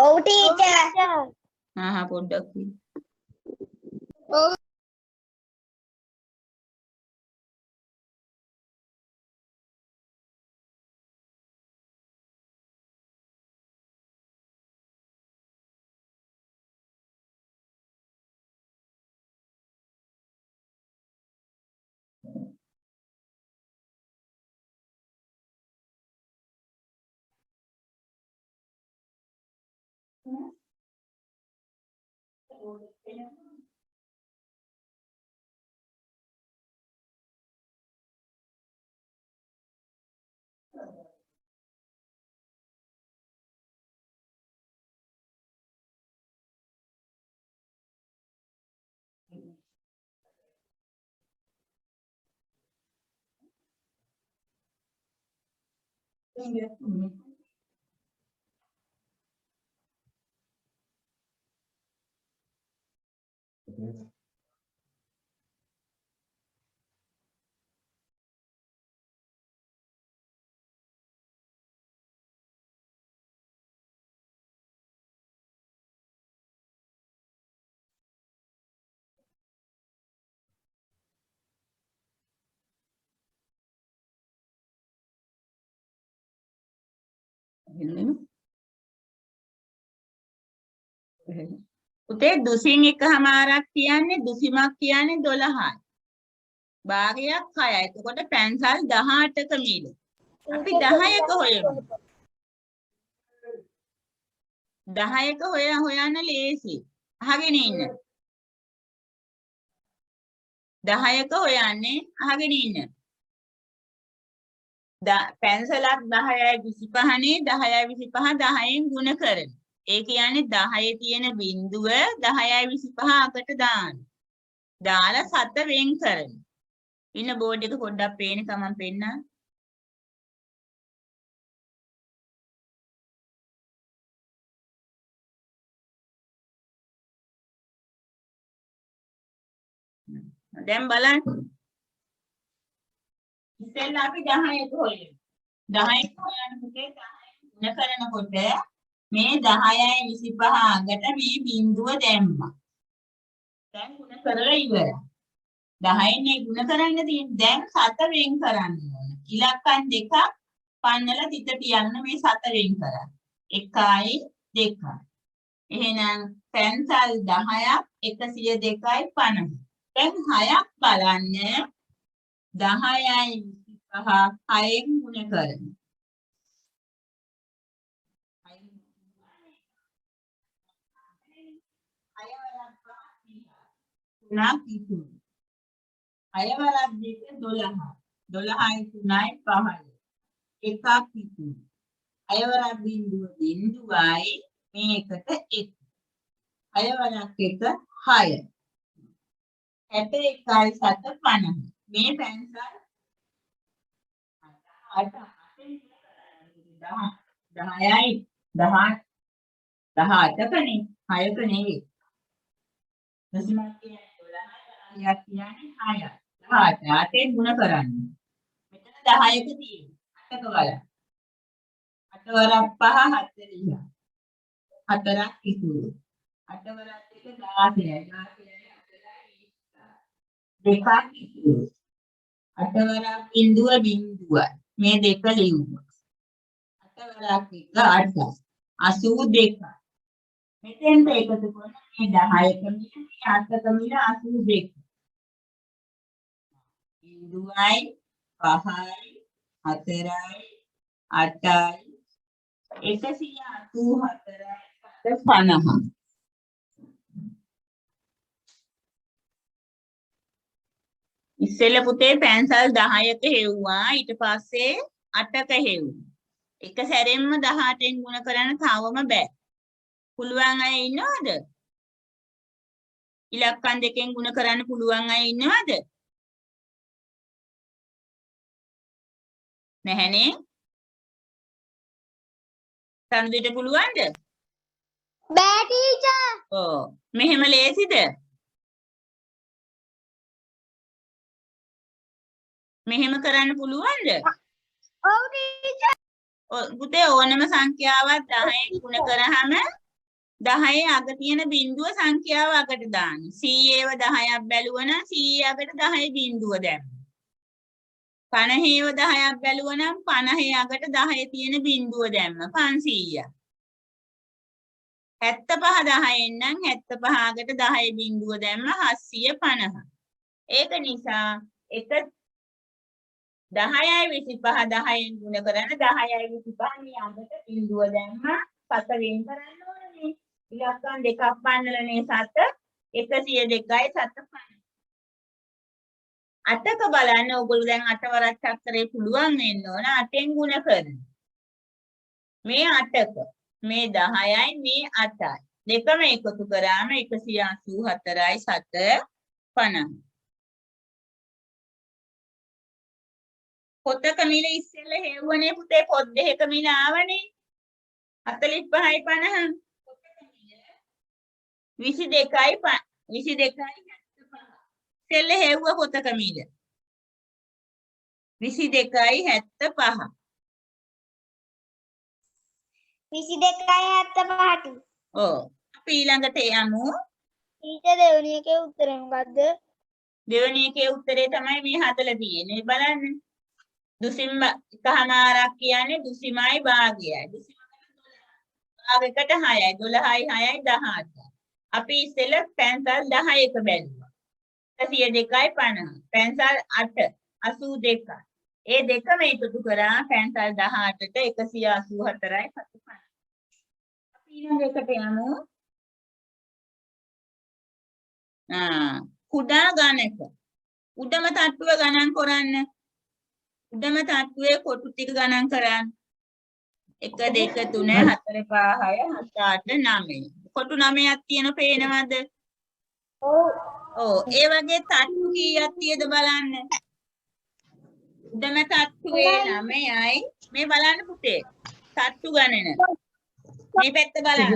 Speaker 1: ඔව් ටීචර්.
Speaker 2: පොඩ්ඩක්
Speaker 1: ඔව්
Speaker 2: පුතේ දුසින් එකමාරක් කියන්නේ දුසිමක් කියන්නේ 12යි. භාගයක් 6යි. එතකොට පැන්සල් 18ක මිල. අපි 10ක හොයමු. 10ක හොයන්න ලේසි. අහගෙන ඉන්න. 10ක හොයන්නේ අහගෙන ඉන්න. පැන්සලක් 10යි 25නේ 10යි 25 10න් ගුණ කරන. ඒ කියන්නේ 10 තියෙන බිඳුව 10යි 25 අකට දාන්න. දාලා 7 වෙන් කරන. ඉන්න බෝඩ් එක පොඩ්ඩක් පේන කමන් පෙන්නන්න. දැන් බලන්න. ඉතින් අපි 10ක හොයමු. 10ක හොයන්න පුතේ 10 ගුණ කරනකොට මේ 10යි 25 අගට මේ බිඳුව දැම්මා. දැන් ගුණ කරලා ඉවරයි. 10න් මේ ගුණ කරන්න තියෙන දැන් 7 වෙන් කරන්න ඕන. ඉලක්කම් දෙකක් පන්නලා තිත තියන්න මේ 7 වෙන් කරන්න. 1යි 2යි. එහෙනම් පැන්සල් 10ක් 102යි 50. දැන් 6ක් බලන්න 10යි 25 6න් ගුණ කරන්න. තුනක් ඉතුරු. 6 වරක් 2 12. 12යි 3යි 5යි. එකක් ඉතුරු. 6 වරක් බිඳුව බිඳුවයි මේකට 1. 6 වරක් 1 6. 61යි 7 50. මේ පැන්සල් 10යි 18කනේ 6ක නෙවෙයි. දශමයක් කියන්නේ 12යි 10ක් කියන්නේ 6යි. 18 ගුණ කරන්න. මෙතන 10ක තියෙනවා. 8ක බලන්න. 8 වරක් 5 40. 4ක් ඉතුරු. 8 වරක් 1 16යි. 16යි 4යි 20. දෙකක් ඉතුරු. 8 වරක් බිඳුව බිඳුවයි. මේ දෙක ලියුවා. 8 වරක් 1 8යි. 82. මෙතෙන්ට එකතු කරන මේ 10ක මිල මේ 8ක මිල 82. බිඳුවයි 5යි 4යි 8යි 184යි 50. ඉස්සෙල්ල පුතේ පැන්සල් 10ක හෙව්වා ඊට පස්සේ 8ක හෙව්වා. එක සැරෙන්ම 18න් ගුණ කරන්න තවම බෑ. පුළුවන් අය ඉන්නවද? ඉලක්කම් දෙකෙන් ගුණ කරන්න පුළුවන් අය ඉන්නවද? නැහැනේ. තනුදෙට පුළුවන්ද?
Speaker 1: බෑ ටීචර්.
Speaker 2: ඔව්. මෙහෙම ලේසිද? මෙහෙම කරන්න පුළුවන්ද?
Speaker 1: ඔව් ටීචර්.
Speaker 2: පුතේ ඕනම සංඛ්‍යාවක් 10න් ගුණ කරාම 10 අග තියෙන බිඳුව සංඛ්‍යාව අගට දාන්න. 100ව 10ක් බැලුවනම් 100 අගට 10 බිඳුව දැම්ම. 50ව 10ක් බැලුවනම් 50 අගට 10 තියෙන බිඳුව දැම්ම. 500. 75 10න් නම් 75 අගට 10 බිඳුව දැම්ම 750. ඒක නිසා 10යි 25 10න් ගුණ කරන 10යි 25 මේ අගට බිඳුව දැම්ම 7 වෙන් කරන්න ඕනේ. ඉලක්කම් දෙකක් පන්නලනේ 7 102යි 7 පන්න. 8ක බලන්න ඕගොල්ලෝ දැන් 8 වරක් අක්කරේ පුළුවන් වෙන්න ඕන 8ෙන් ගුණ කරන්න. මේ 8ක මේ 10යි මේ 8යි. දෙකම එකතු කරාම 184යි 7 50. පොතක මිල ඉස්සෙල්ලා හෙව්වනේ පුතේ පොත් දෙකක මිල ආවනේ 45යි 50. 22යි 75. සෙල්ල හෙව්ව පොතක මිල 22යි 75.
Speaker 1: 22යි 75ට.
Speaker 2: ඔව් අපි ඊළඟට යමු.
Speaker 1: ඊට දෙවෙනි එකේ උත්තරේ මොකද්ද?
Speaker 2: දෙවෙනි එකේ උත්තරේ තමයි මේ හදලා තියෙන්නේ බලන්න. දුසිම් එකමාරක් කියන්නේ දුසිමයි භාගයයි. දුසිම භාගයකට 6යි 12යි 6යි 18. අපි ඉස්සෙල්ලා පැන්සල් 10ක බැලුවා. 102යි 50. පැන්සල් 8 82. ඒ දෙකම එකතු කරා පැන්සල් 18ට 184යි 750. අපි ඊළඟ එකට යමු. කුඩා ගණක. උඩම තට්ටුව ගණන් කරන්න. උඩම තට්ටුවේ කොටු ටික ගණන් කරන්න. 1 2 3 4 5 6 7 8 9. කොටු 9ක් තියෙන පේනවද? ඔව්. ඒ වගේ තට්ටු කීයක් තියෙද බලන්න. උඩම තට්ටුවේ 9යි. මේ බලන්න පුතේ. තට්ටු ගණන. මේ පැත්ත බලන්න.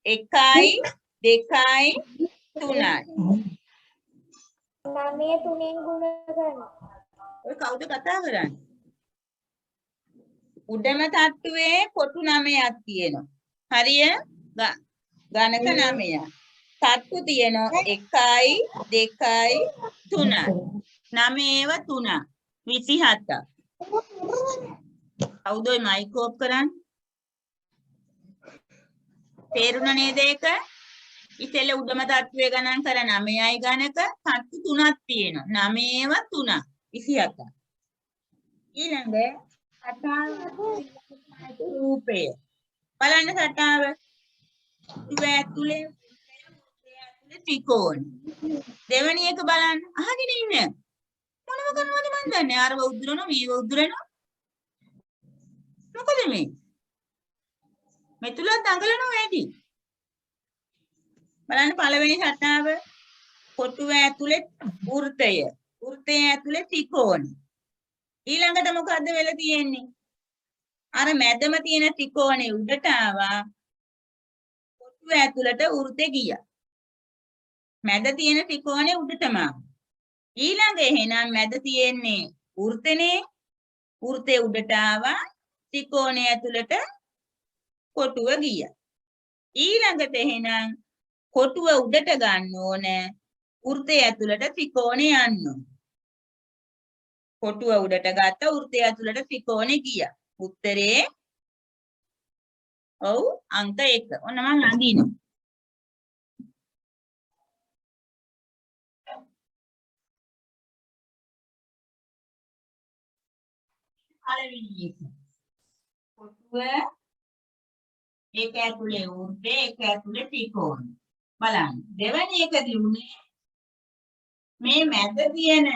Speaker 2: 1යි 2යි 3යි.
Speaker 1: 9 3ෙන් ගුණ කරනවා.
Speaker 2: ඔය කවුද කතා කරන්නේ? උඩම තට්ටුවේ කොටු 9ක් තියෙනවා. හරිය? ගණක 9ක්. තට්ටු තියෙනවා 1යි 2යි 3යි. 9ව 3. 27ක්. කවුද ඔය මයික් ඕෆ් කරන්නේ? තේරුණා නේද ඒක? ඉතල උඩම තට්ටුවේ ගණන් කර 9යි ගණක තට්ටු 3ක් තියෙනවා. 9ව 3. 27ක්. ඊළඟ සටහන රූපය. බලන්න සටහන. ඇතුලේ ත්‍රිකෝණ. දෙවෙනි එක බලන්න. අහගෙන ඉන්න. මොනව කරනවද මන් දන්නේ. අරව උද්දරන මේව උද්දරන. මොකද මේ? මෙතුල දඟලනවා වැඩි. බලන්න පළවෙනි සටහන. කොටුව ඇතුලේ වෘත්තය. වෘත්තය ඇතුලේ ත්‍රිකෝණ. ඊළඟට මොකද්ද වෙලා තියෙන්නේ? අර මැදම තියෙන ත්‍රිකෝණේ උඩට ආවා. කොටුව ඇතුලට වෘත්තේ ගියා. මැද තියෙන ත්‍රිකෝණේ උඩටම ආවා. ඊළඟ එහෙනම් මැද තියෙන්නේ වෘත්තනේ. වෘත්තේ උඩට ආවා. ත්‍රිකෝණේ ඇතුලට කොටුව ගියා. ඊළඟට එහෙනම් කොටුව උඩට ගන්න ඕනේ. වෘත්තේ ඇතුලට ත්‍රිකෝණේ යන්න ඕනේ. කොටුව උඩට ගත්ත වෘත්තය ඇතුළට ත්‍රිකෝණේ ගියා. උත්තරේ ඔව් අංක 1. ඔන්න මම අඳිනවා. පළවෙනි එක. කොටුව ඒක ඇතුලේ වෘත්තය ඒක ඇතුලේ ත්‍රිකෝණ. බලන්න. දෙවෙනි එකදී උනේ මේ මැද තියෙන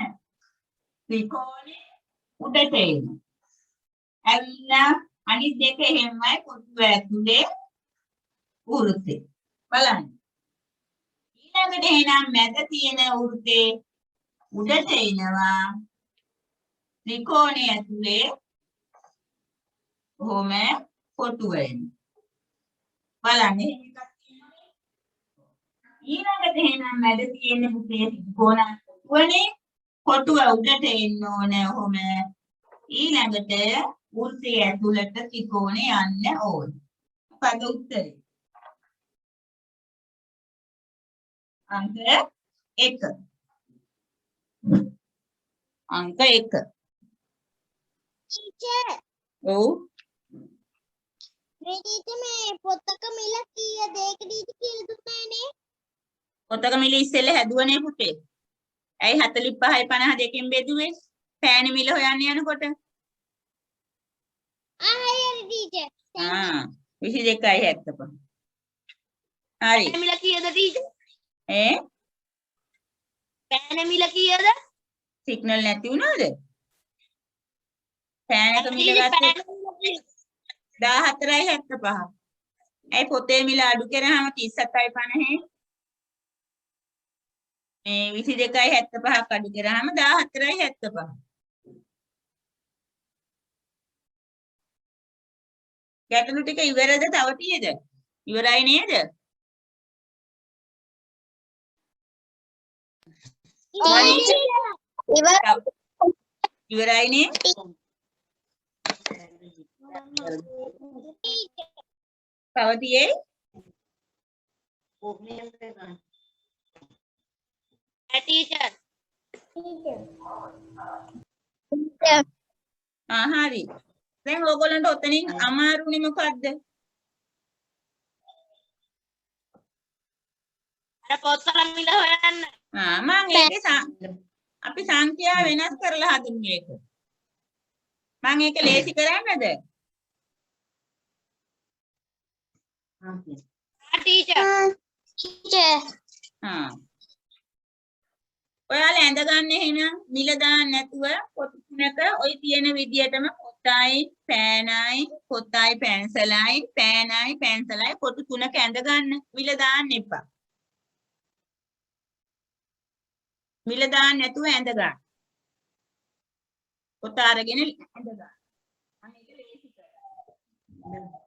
Speaker 2: ත්‍රිකෝණේ උඩට එන. ඇවිල්ලා අනිත් දෙක එහෙමයි කොටුව ඇතුලේ වෘත්තේ. බලන්න. ඊළඟට එහෙනම් මැද තියෙන වෘත්තේ උඩට එනවා. ත්‍රිකෝණේ ඇතුලේ කොහොම කොටුව එන්නේ. බලන්න එහෙම එකක් තියෙනවා. ඊළඟට එහෙනම් මැද තියෙන පුතේ ත්‍රිකෝණ කොටුවනේ. කොටුව උඩට එන්න ඕනේ ඔහොම. ඊළඟට වෘත්තය ඇතුළට ත්‍රිකෝණේ යන්න ඕනේ. මොකද උත්තරේ? අංක 1. අංක 1.
Speaker 1: ටීචර්
Speaker 2: ඔව්.
Speaker 1: මේ ටීචර් මේ පොතක මිල කීයද? ඒක ටීචර් කියලා දුන්නානේ.
Speaker 2: පොතක මිල ඉස්සෙල්ලා හැදුවනේ පුතේ. ඇයි 45යි 52කින් බෙදුවේ? පෑණි මිල හොයන්න යනකොට.
Speaker 1: හරියට ටීචර්.
Speaker 2: 22යි 75. හරි.
Speaker 1: පෑන මිල කීයද ටීචර්?
Speaker 2: ඈ
Speaker 1: පෑන මිල කීයද?
Speaker 2: සිග්නල් නැති වුණාද? පෑන් එක මිල
Speaker 1: ටීචර්
Speaker 2: ගත්තේ
Speaker 1: පෑන මිල කීයද?
Speaker 2: 14.75. ඇයි පොතේ මිල අඩු කරාම 37.50. මේ 22.75ක් අඩු කරාම 14.75. ගැටලු ටික ඉවරද තව තියෙද? ඉවරයි නේද? ඉවරයි නේ? තව තියෙයි?
Speaker 1: ටීචර්.
Speaker 2: හරි. දැන් ඕගොල්ලන්ට ඔතනින් අමාරුනේ මොකද්ද?
Speaker 1: අර පොත්වල මිල හොයන්න.
Speaker 2: මම ඒකේ අපි සංඛ්‍යා වෙනස් කරලා හදමු මේක. මම ඒක ලේසි කරන්නද?
Speaker 1: ටීචර්.
Speaker 2: ඔයාලා ඇඳ ගන්න එහෙනම් මිල දාන්න නැතුව පොත් තුනක ওই තියෙන විදියටම පොතයි පෑනයි පොතයි පැන්සලයි පෑනයි පැන්සලයි පොත් තුනක ඇඳ ගන්න. මිල දාන්න එපා. මිල දාන්න නැතුව ඇඳ ගන්න. පොත අරගෙන ඇඳ ගන්න. අනේක ලේසි කරා.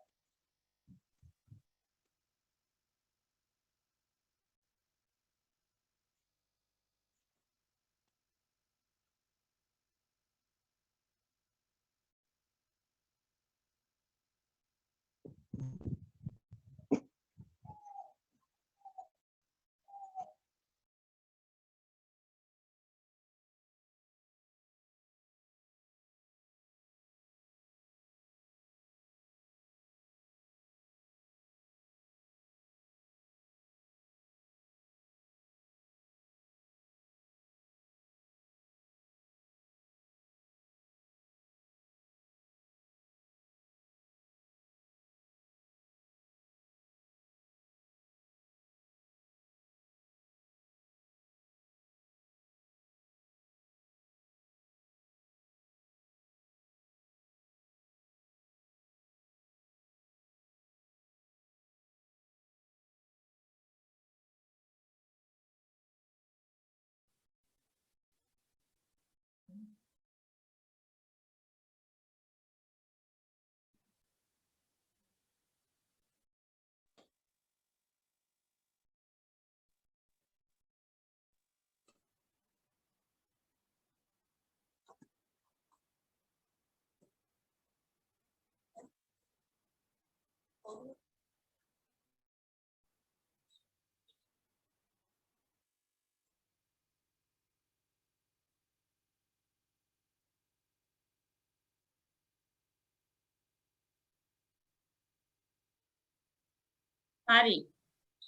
Speaker 2: හරි.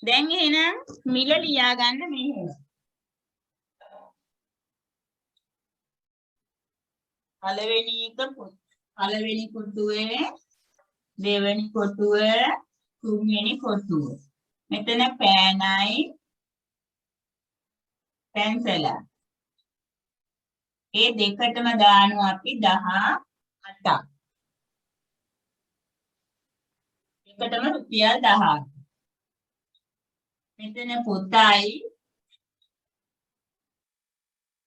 Speaker 2: දැන් එහෙනම් මිල ලියා ගන්න මෙහෙම. පළවෙනි කොටුවේ දෙවෙනි කොටුවේ තුන්වෙනි කොටුව. මෙතන පෑනයි පැන්සලයි. ඒ දෙකටම දානවා අපි 18ක්. එකටම රුපියල් 10ක්. මෙතන පොතයි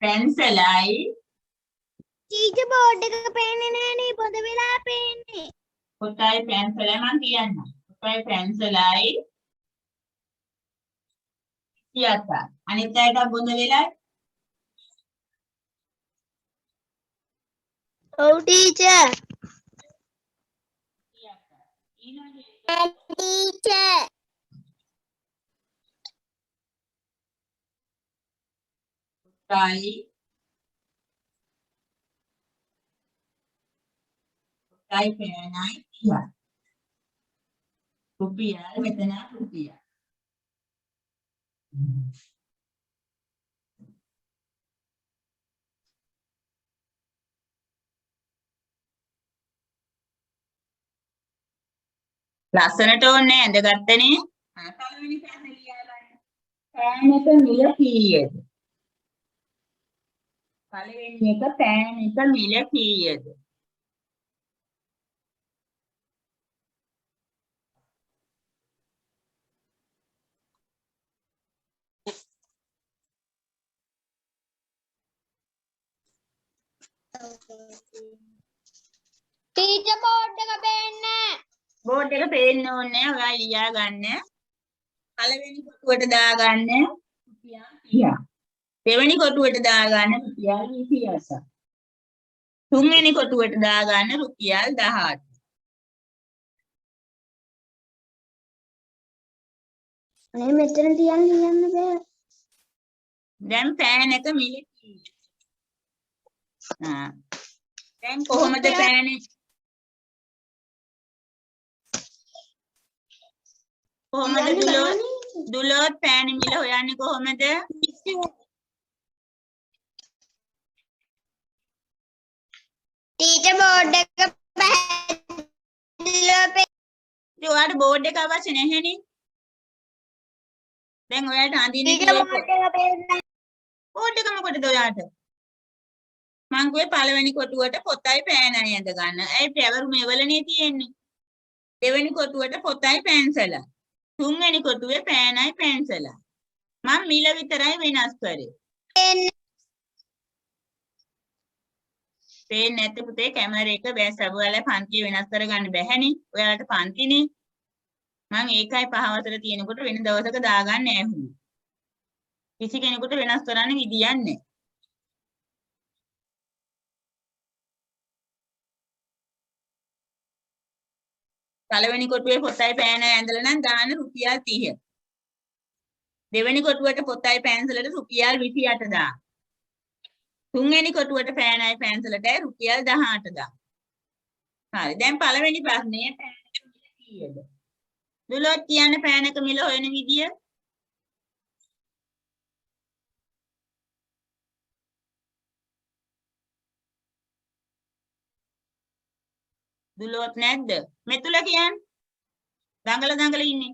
Speaker 2: පැන්සලයි
Speaker 1: ටීචර් බෝඩ් එක පේන්නේ නෑනේ පොත වෙලා පේන්නේ.
Speaker 2: පොතයි පැන්සලයි මම කියන්නම්. පොතයි පැන්සලයි 27ක්. අනිත් අයට බොඳ වෙලා
Speaker 1: ඔව් ටීචර්.
Speaker 2: ඊළඟට
Speaker 1: ටීචර්.
Speaker 2: පොතයි පෑනයි 30ක්. රුපියල් මෙතන රුපියල්. ලස්සනට ඕනේ ඇඳගත්තනේ. පළවෙනි ප්‍රශ්නේ ලියා ගන්න. පෑනක මිල කීයද? පළවෙනි එක පෑනක මිල කීයද?
Speaker 1: ටීචර් බෝඩ් එක පේන්නේ
Speaker 2: බෝඩ් එක පේන්න ඕනේ. ඔයා ලියා ගන්න. පළවෙනි කොටුවට දාගන්න රුපියල් 30. දෙවෙනි කොටුවට දාගන්න රුපියල් 28. තුන්වෙනි කොටුවට දාගන්න රුපියල් 18.
Speaker 1: අනේ මෙතන තියන්න ලියන්න බෑ.
Speaker 2: දැන් පෑනක මිල කීයද? දැන් කොහොමද පෑනේ? කොහොමද දුලොත් පෑනේ මිල හොයන්නේ කොහොමද?
Speaker 1: ටීචර් බෝඩ් එක පැහැදිලිව
Speaker 2: ඔයාලට බෝඩ් එක අවශ්‍ය නැහැනේ. දැන් ඔයාලට අඳින්න
Speaker 1: ටීචර් බෝඩ් එක පේන්නේ
Speaker 2: බෝඩ් එක මොකටද ඔයාලට? මං කිව්වේ පළවෙනි කොටුවට පොතයි පෑනයි ඇඳ ගන්න. ඒ පැවරු මෙවලනේ තියෙන්නේ. දෙවෙනි කොටුවට පොතයි පැන්සලයි. තුන්වෙනි කොටුවේ පෑනයි පැන්සලයි. මම මිල විතරයි වෙනස් කරේ. පේන්නේ නැත්te පුතේ කැමරා එක බැස්සව ඔයාලා පන්තිය වෙනස් කරගන්න බැහැනේ. ඔයාලට පන්තිනේ. මම ඒකයි පහවතර තියෙනකොට වෙන දවසක දාගන්න ඇහුනේ. කිසි කෙනෙකුට වෙනස් කරන්න විදියක් නැහැ. පළවෙනි කොටුවේ පොතයි පෑනයි ඇඳලා නම් දාන්න රුපියල් 30. දෙවෙනි කොටුවට පොතයි පැන්සලට රුපියල් 28 දාන්න. තුන්වෙනි කොටුවට පෑනයි පැන්සලට රුපියල් 18 දාන්න. හරි. දැන් පළවෙනි ප්‍රශ්නේ පෑනක මිල කීයද? දුලොත් කියන්නේ පෑනක මිල හොයන විදිය. දුලොත් නැද්ද? මෙතුල කියන්නේ දඟල ඉන්නේ.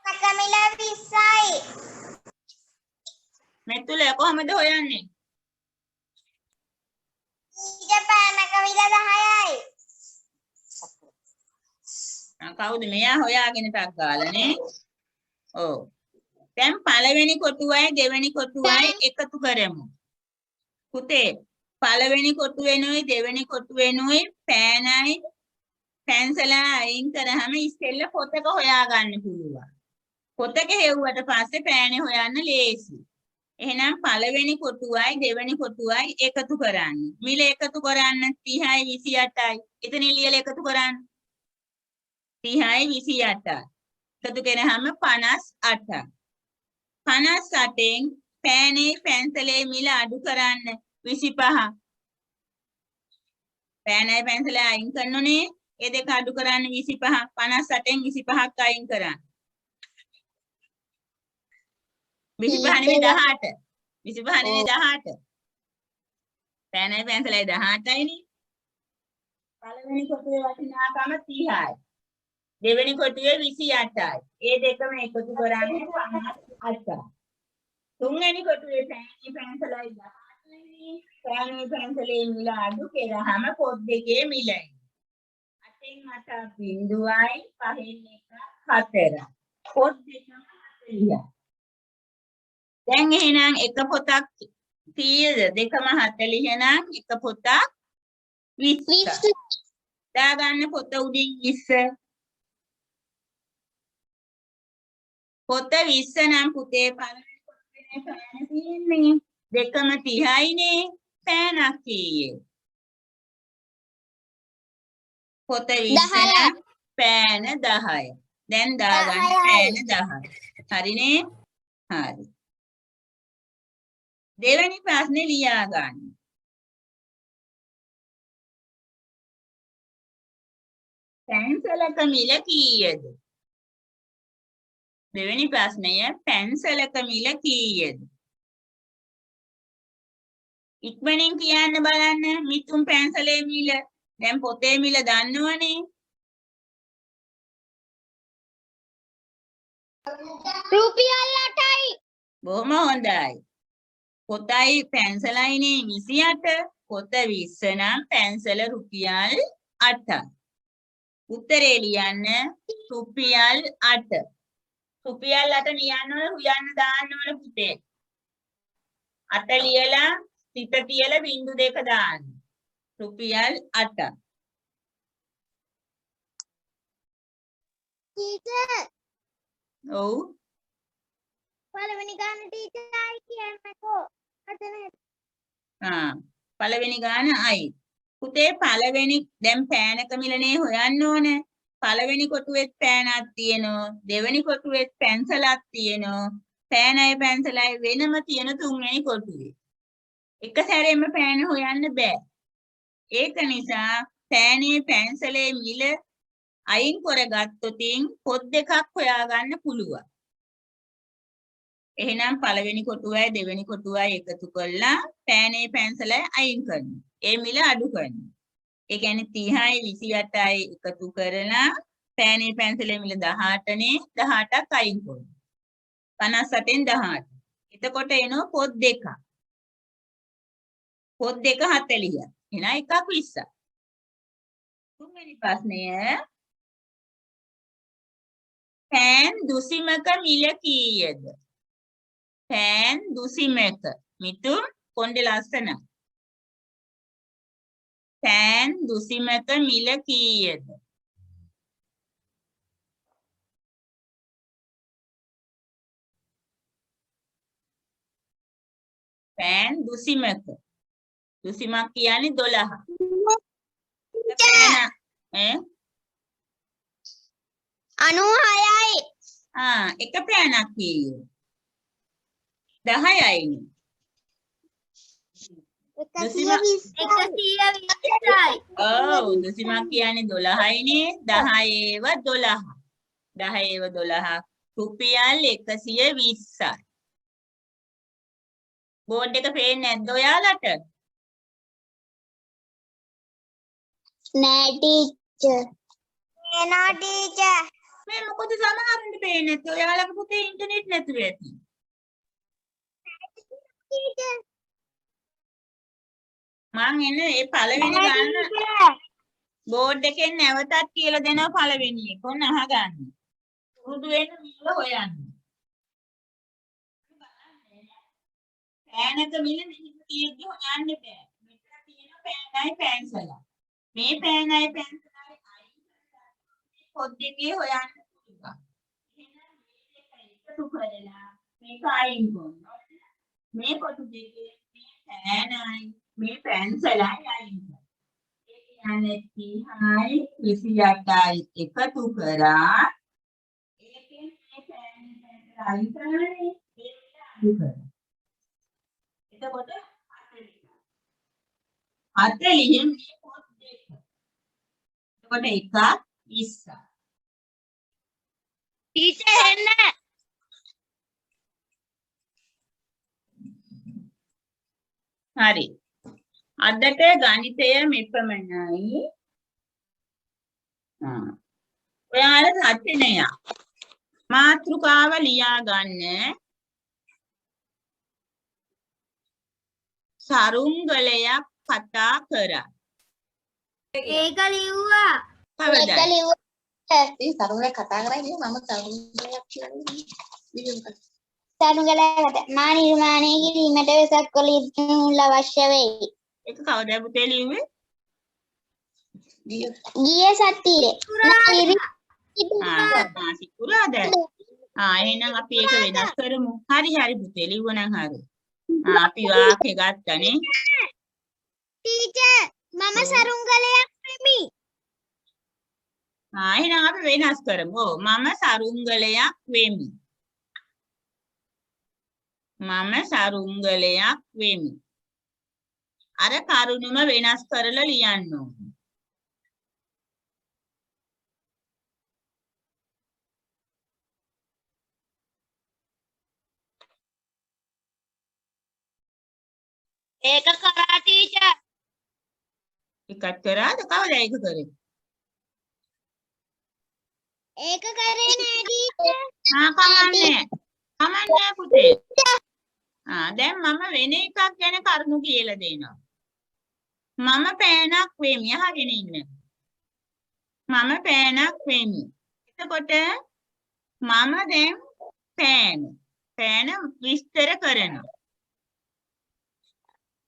Speaker 1: පෑනක මිල 20යි.
Speaker 2: මෙතුල කොහමද හොයන්නේ?
Speaker 1: ටීචර් පෑනක මිල 10යි.
Speaker 2: කවුද මෙයා හොයාගෙන ටක් ගාලානේ? ඔව්. දැන් පළවෙනි කොටුවයි දෙවෙනි කොටුවයි එකතු කරමු. පුතේ පළවෙනි කොටුවෙනුයි දෙවෙනි කොටුවෙනුයි පෑනයි පැන්සලයි අයින් කරාම ඉස්සෙල්ල පොතක හොයාගන්න පුළුවන්. පොතක හෙව්වට පස්සේ පෑනේ හොයන්න ලේසි. එහෙනම් පළවෙනි කොටුවයි දෙවෙනි කොටුවයි එකතු කරන්න. මිල එකතු කරන්න 30යි 28යි. එතන ලියලා එකතු කරන්න. 30යි 28යි. එකතු කරාම 58යි. 58න් පෑනේ පැන්සලේ මිල අඩු කරන්න 25. පෑනයි පැන්සලේ අයින් කරනෝනේ. ඒ දෙක අඩු කරන්න 25. 58න් 25ක් අයින් කරන්න. 25 නෙවෙයි 18. 25 නෙවෙයි 18. පෑනයි පැන්සලයි 18යිනේ. පළවෙනි කොටුවේ වටිනාකම 30යි. දෙවෙනි කොටුවේ 28යි. ඒ දෙකම එකතු කරන්නේ 58යි. තුන්වෙනි කොටුවේ පෑනයි පැන්සලයි 18යි. පෑනයි පැන්සලේ මිල අඩු කරාම පොත් දෙකේ මිලයි. 8න් 8 බිඳුවයි 5න් 1 4. පොත් දෙකම 40යි. දැන් එහෙනම් එක පොතක් 30ද දෙකම 40 නම් එක පොතක් 20. දාගන්න පොත උඩින් 20. පොත 20 නම් පුතේ පළවෙනි පොතේ පෑන තියෙන්නේ දෙකම 30යිනේ. පෑනක් කීයේ? පොත 20 නම් පෑන 10යි. දැන් දාගන්න පෑන 10යි. හරිනේ? හරි. දෙවෙනි ප්‍රශ්නේ ලියා ගන්න. පැන්සලක මිල කීයද? දෙවෙනි ප්‍රශ්නය පැන්සලක මිල කීයද? ඉක්මනින් කියන්න බලන්න මිතුම් පැන්සලේ මිල. දැන් පොතේ මිල දන්නවනේ.
Speaker 1: රුපියල් 8යි.
Speaker 2: බොහොම හොඳයි. පොතයි පැන්සලයිනේ 28. පොත 20 නම් පැන්සල රුපියල් 8යි. උත්තරේ ලියන්න රුපියල් 8. රුපියල් 8 ලියන්න ඕන හුයන්න දාන්න ඕන පුතේ. 8 ලියලා සිත තියලා බිංදු 2 දාන්න. රුපියල් 8.
Speaker 1: ටීචර්
Speaker 2: ඔව්.
Speaker 1: පළවෙනි ගාන ටීචර් ආයි කියන්නකෝ. අතන
Speaker 2: පළවෙනි ගාන අයි. පුතේ පළවෙනි දැන් පෑනක මිලනේ හොයන්න ඕනේ. පළවෙනි කොටුවෙත් පෑනක් තියෙනවා. දෙවෙනි කොටුවෙත් පැන්සලක් තියෙනවා. පෑනයි පැන්සලයි වෙනම තියෙන තුන්වෙනි කොටුවේ. එක සැරේම පෑන හොයන්න බෑ. ඒක නිසා පෑනේ පැන්සලේ මිල අයින් කරගත්තොත් පොත් දෙකක් හොයාගන්න පුළුවන්. එහෙනම් පළවෙනි කොටුවයි දෙවෙනි කොටුවයි එකතු කරලා පෑනේ පැන්සලයි අයින් කරනවා. ඒ මිල අඩු කරනවා. ඒ කියන්නේ 30යි 28යි එකතු කරලා පෑනේ පැන්සලේ මිල 18නේ 18ක් අයින් කරනවා. 58න් 18. එතකොට එනවා පොත් දෙකක්. පොත් දෙක 40. එහෙනම් එකක් 20ක්. තුන්වෙනි ප්‍රශ්නය පෑන් දුසිමක මිල කීයද? පෑන් දුසිමක. මිතුන් කොණ්ඩේ ලස්සන. පෑන් දුසිමක මිල කීයද? පෑන් දුසිමක. දුසිමක් කියන්නේ 12. ඈ
Speaker 1: 96යි.
Speaker 2: එක පෑනක් කීයද? 10යිනේ.
Speaker 1: 120යි.
Speaker 2: ඔව් දුසිමක් කියන්නේ 12යිනේ. 10 12. 10 12 රුපියල් 120යි. බෝඩ් එක පේන්නේ නැද්ද ඔයාලට?
Speaker 1: නෑ ටීචර්. නෑ ටීචර්.
Speaker 2: මේ මොකද සමහරුන්ට පේන්නේ නැත්තේ? ඔයාලගේ පුතේ ඉන්ටර්නෙට් නැතුව ඇති.
Speaker 1: ටීචර්.
Speaker 2: මං එන්නේ මේ පළවෙනි ගන්න බෝඩ් එකෙන් නැවතත් කියලා දෙනවා පළවෙනි එක. ඔන්න අහගන්න. පුරුදු වෙන්න මිල හොයන්න. පෑනක මිල මෙහෙම තියෙද්දි හොයන්න බෑ. මෙතන තියෙන පෑනයි පැන්සලයි. මේ පෑනයි පැන්සලයි අයින් කරලා පොත් දෙකේ හොයන්න පුළුවන්. එහෙනම් මේ දෙක එකතු කරලා මේක අයින් කරනවා. මේ පොත් දෙකේ මේ පෑනයි මේ පැන්සලයි අයින් කරනවා. ඒ කියන්නේ 30යි 28යි එකතු කරා ඒකෙන් මේ පෑන අයින් කරන්නේ ඒක අඩු කරනවා. එතකොට 40 මේ පොත් දෙක. එතකොට එකක් 20ක්.
Speaker 1: ටීචර් එන්න.
Speaker 2: හරි. අදට ගණිතය මෙපමණයි. ඔයාලා රචනය මාතෘකාව ලියා ගන්න. සරුංගලයක් කතා කරා.
Speaker 1: ඒක ලිව්වා.
Speaker 2: කවදාද?
Speaker 4: ඒ තරුණයා කතා කරන්නේ මම තරුණයක් කියලා
Speaker 1: තනුගලකට මා නිර්මාණය කිරීමට වෙසක් කළ යුතු මුල් අවශ්‍ය වෙයි.
Speaker 2: ඒක කවදාද පුතේ ලිව්වේ?
Speaker 1: ගිය සතියේ
Speaker 2: සිකුරාද? එහෙනම් අපි ඒක වෙනස් කරමු. හරි හරි පුතේ ලිව්වනම් හරි. අපි වාක්‍ය ගත්තනේ.
Speaker 1: ටීචර් මම සරුංගලයක් වෙමි.
Speaker 2: එහෙනම් අපි වෙනස් කරමු. ඔව් මම සරුංගලයක් වෙමි. මම සරුංගලයක් වෙමි. අර කරුණුම වෙනස් කරලා ලියන්න ඕනේ.
Speaker 1: ඒක කරා ටීචර්.
Speaker 2: එකක් කරාද? කවුද ඒක කරේ?
Speaker 1: ඒක කරේ නෑ ටීචර්.
Speaker 2: කමන්නේ පුතේ. දැන් මම වෙන එකක් ගැන කරුණු කියලා දෙනවා. මම පෑනක් වෙමි. අහගෙන ඉන්න. මම පෑනක් වෙමි. එතකොට මම දැන් පෑන විස්තර කරනවා.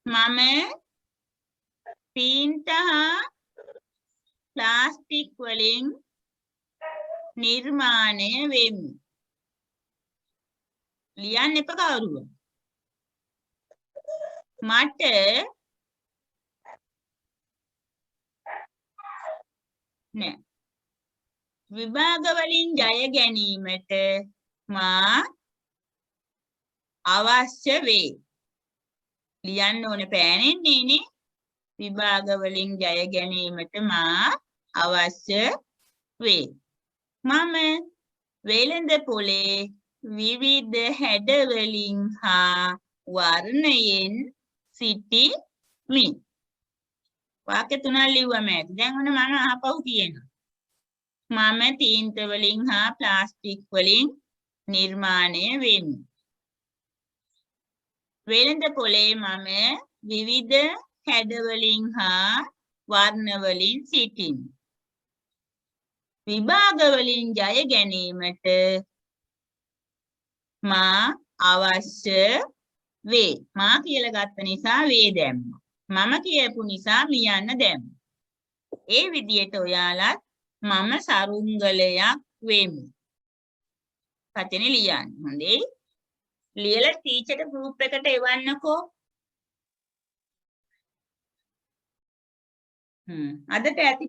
Speaker 2: මම පීන්ට හා ප්ලාස්ටික් වලින් නිර්මාණය වෙමි. ලියන්න එපා කවුරුවත්. මට නෑ විභාග වලින් ජය ගැනීමට මා අවශ්‍ය වේ. ලියන්න ඕනේ පෑනෙන්නේ නේ. විභාග වලින් ජය ගැනීමට මා අවශ්‍ය වේ. මම වෙළඳ පොලේ විවිධ හැඩ වලින් හා වර්ණයෙන් සිටිමි. වාක්‍ය තුනක් ලිව්වම ඇති. දැන් ඔන්න මම අහපව් කියනවා. මම තීන්ත වලින් හා ප්ලාස්ටික් වලින් නිර්මාණය වෙමි. වෙළඳ පොලේ මම විවිධ හැඩ වලින් හා වර්ණ වලින් සිටිමි. විභාග වලින් ජය ගැනීමට මා අවශ්‍ය වේ. මා කියලා ගත්ත නිසා වේ දැම්මා. මම කියපු නිසා මියන්න දැම්මා. ඒ විදිහට ඔයාලත් මම සරුංගලයක් වෙමි. වචනේ ලියන්න. හොඳේ. ලියලා ටීචර්ට ගෲප් එකට එවන්නකෝ. අදට ඇති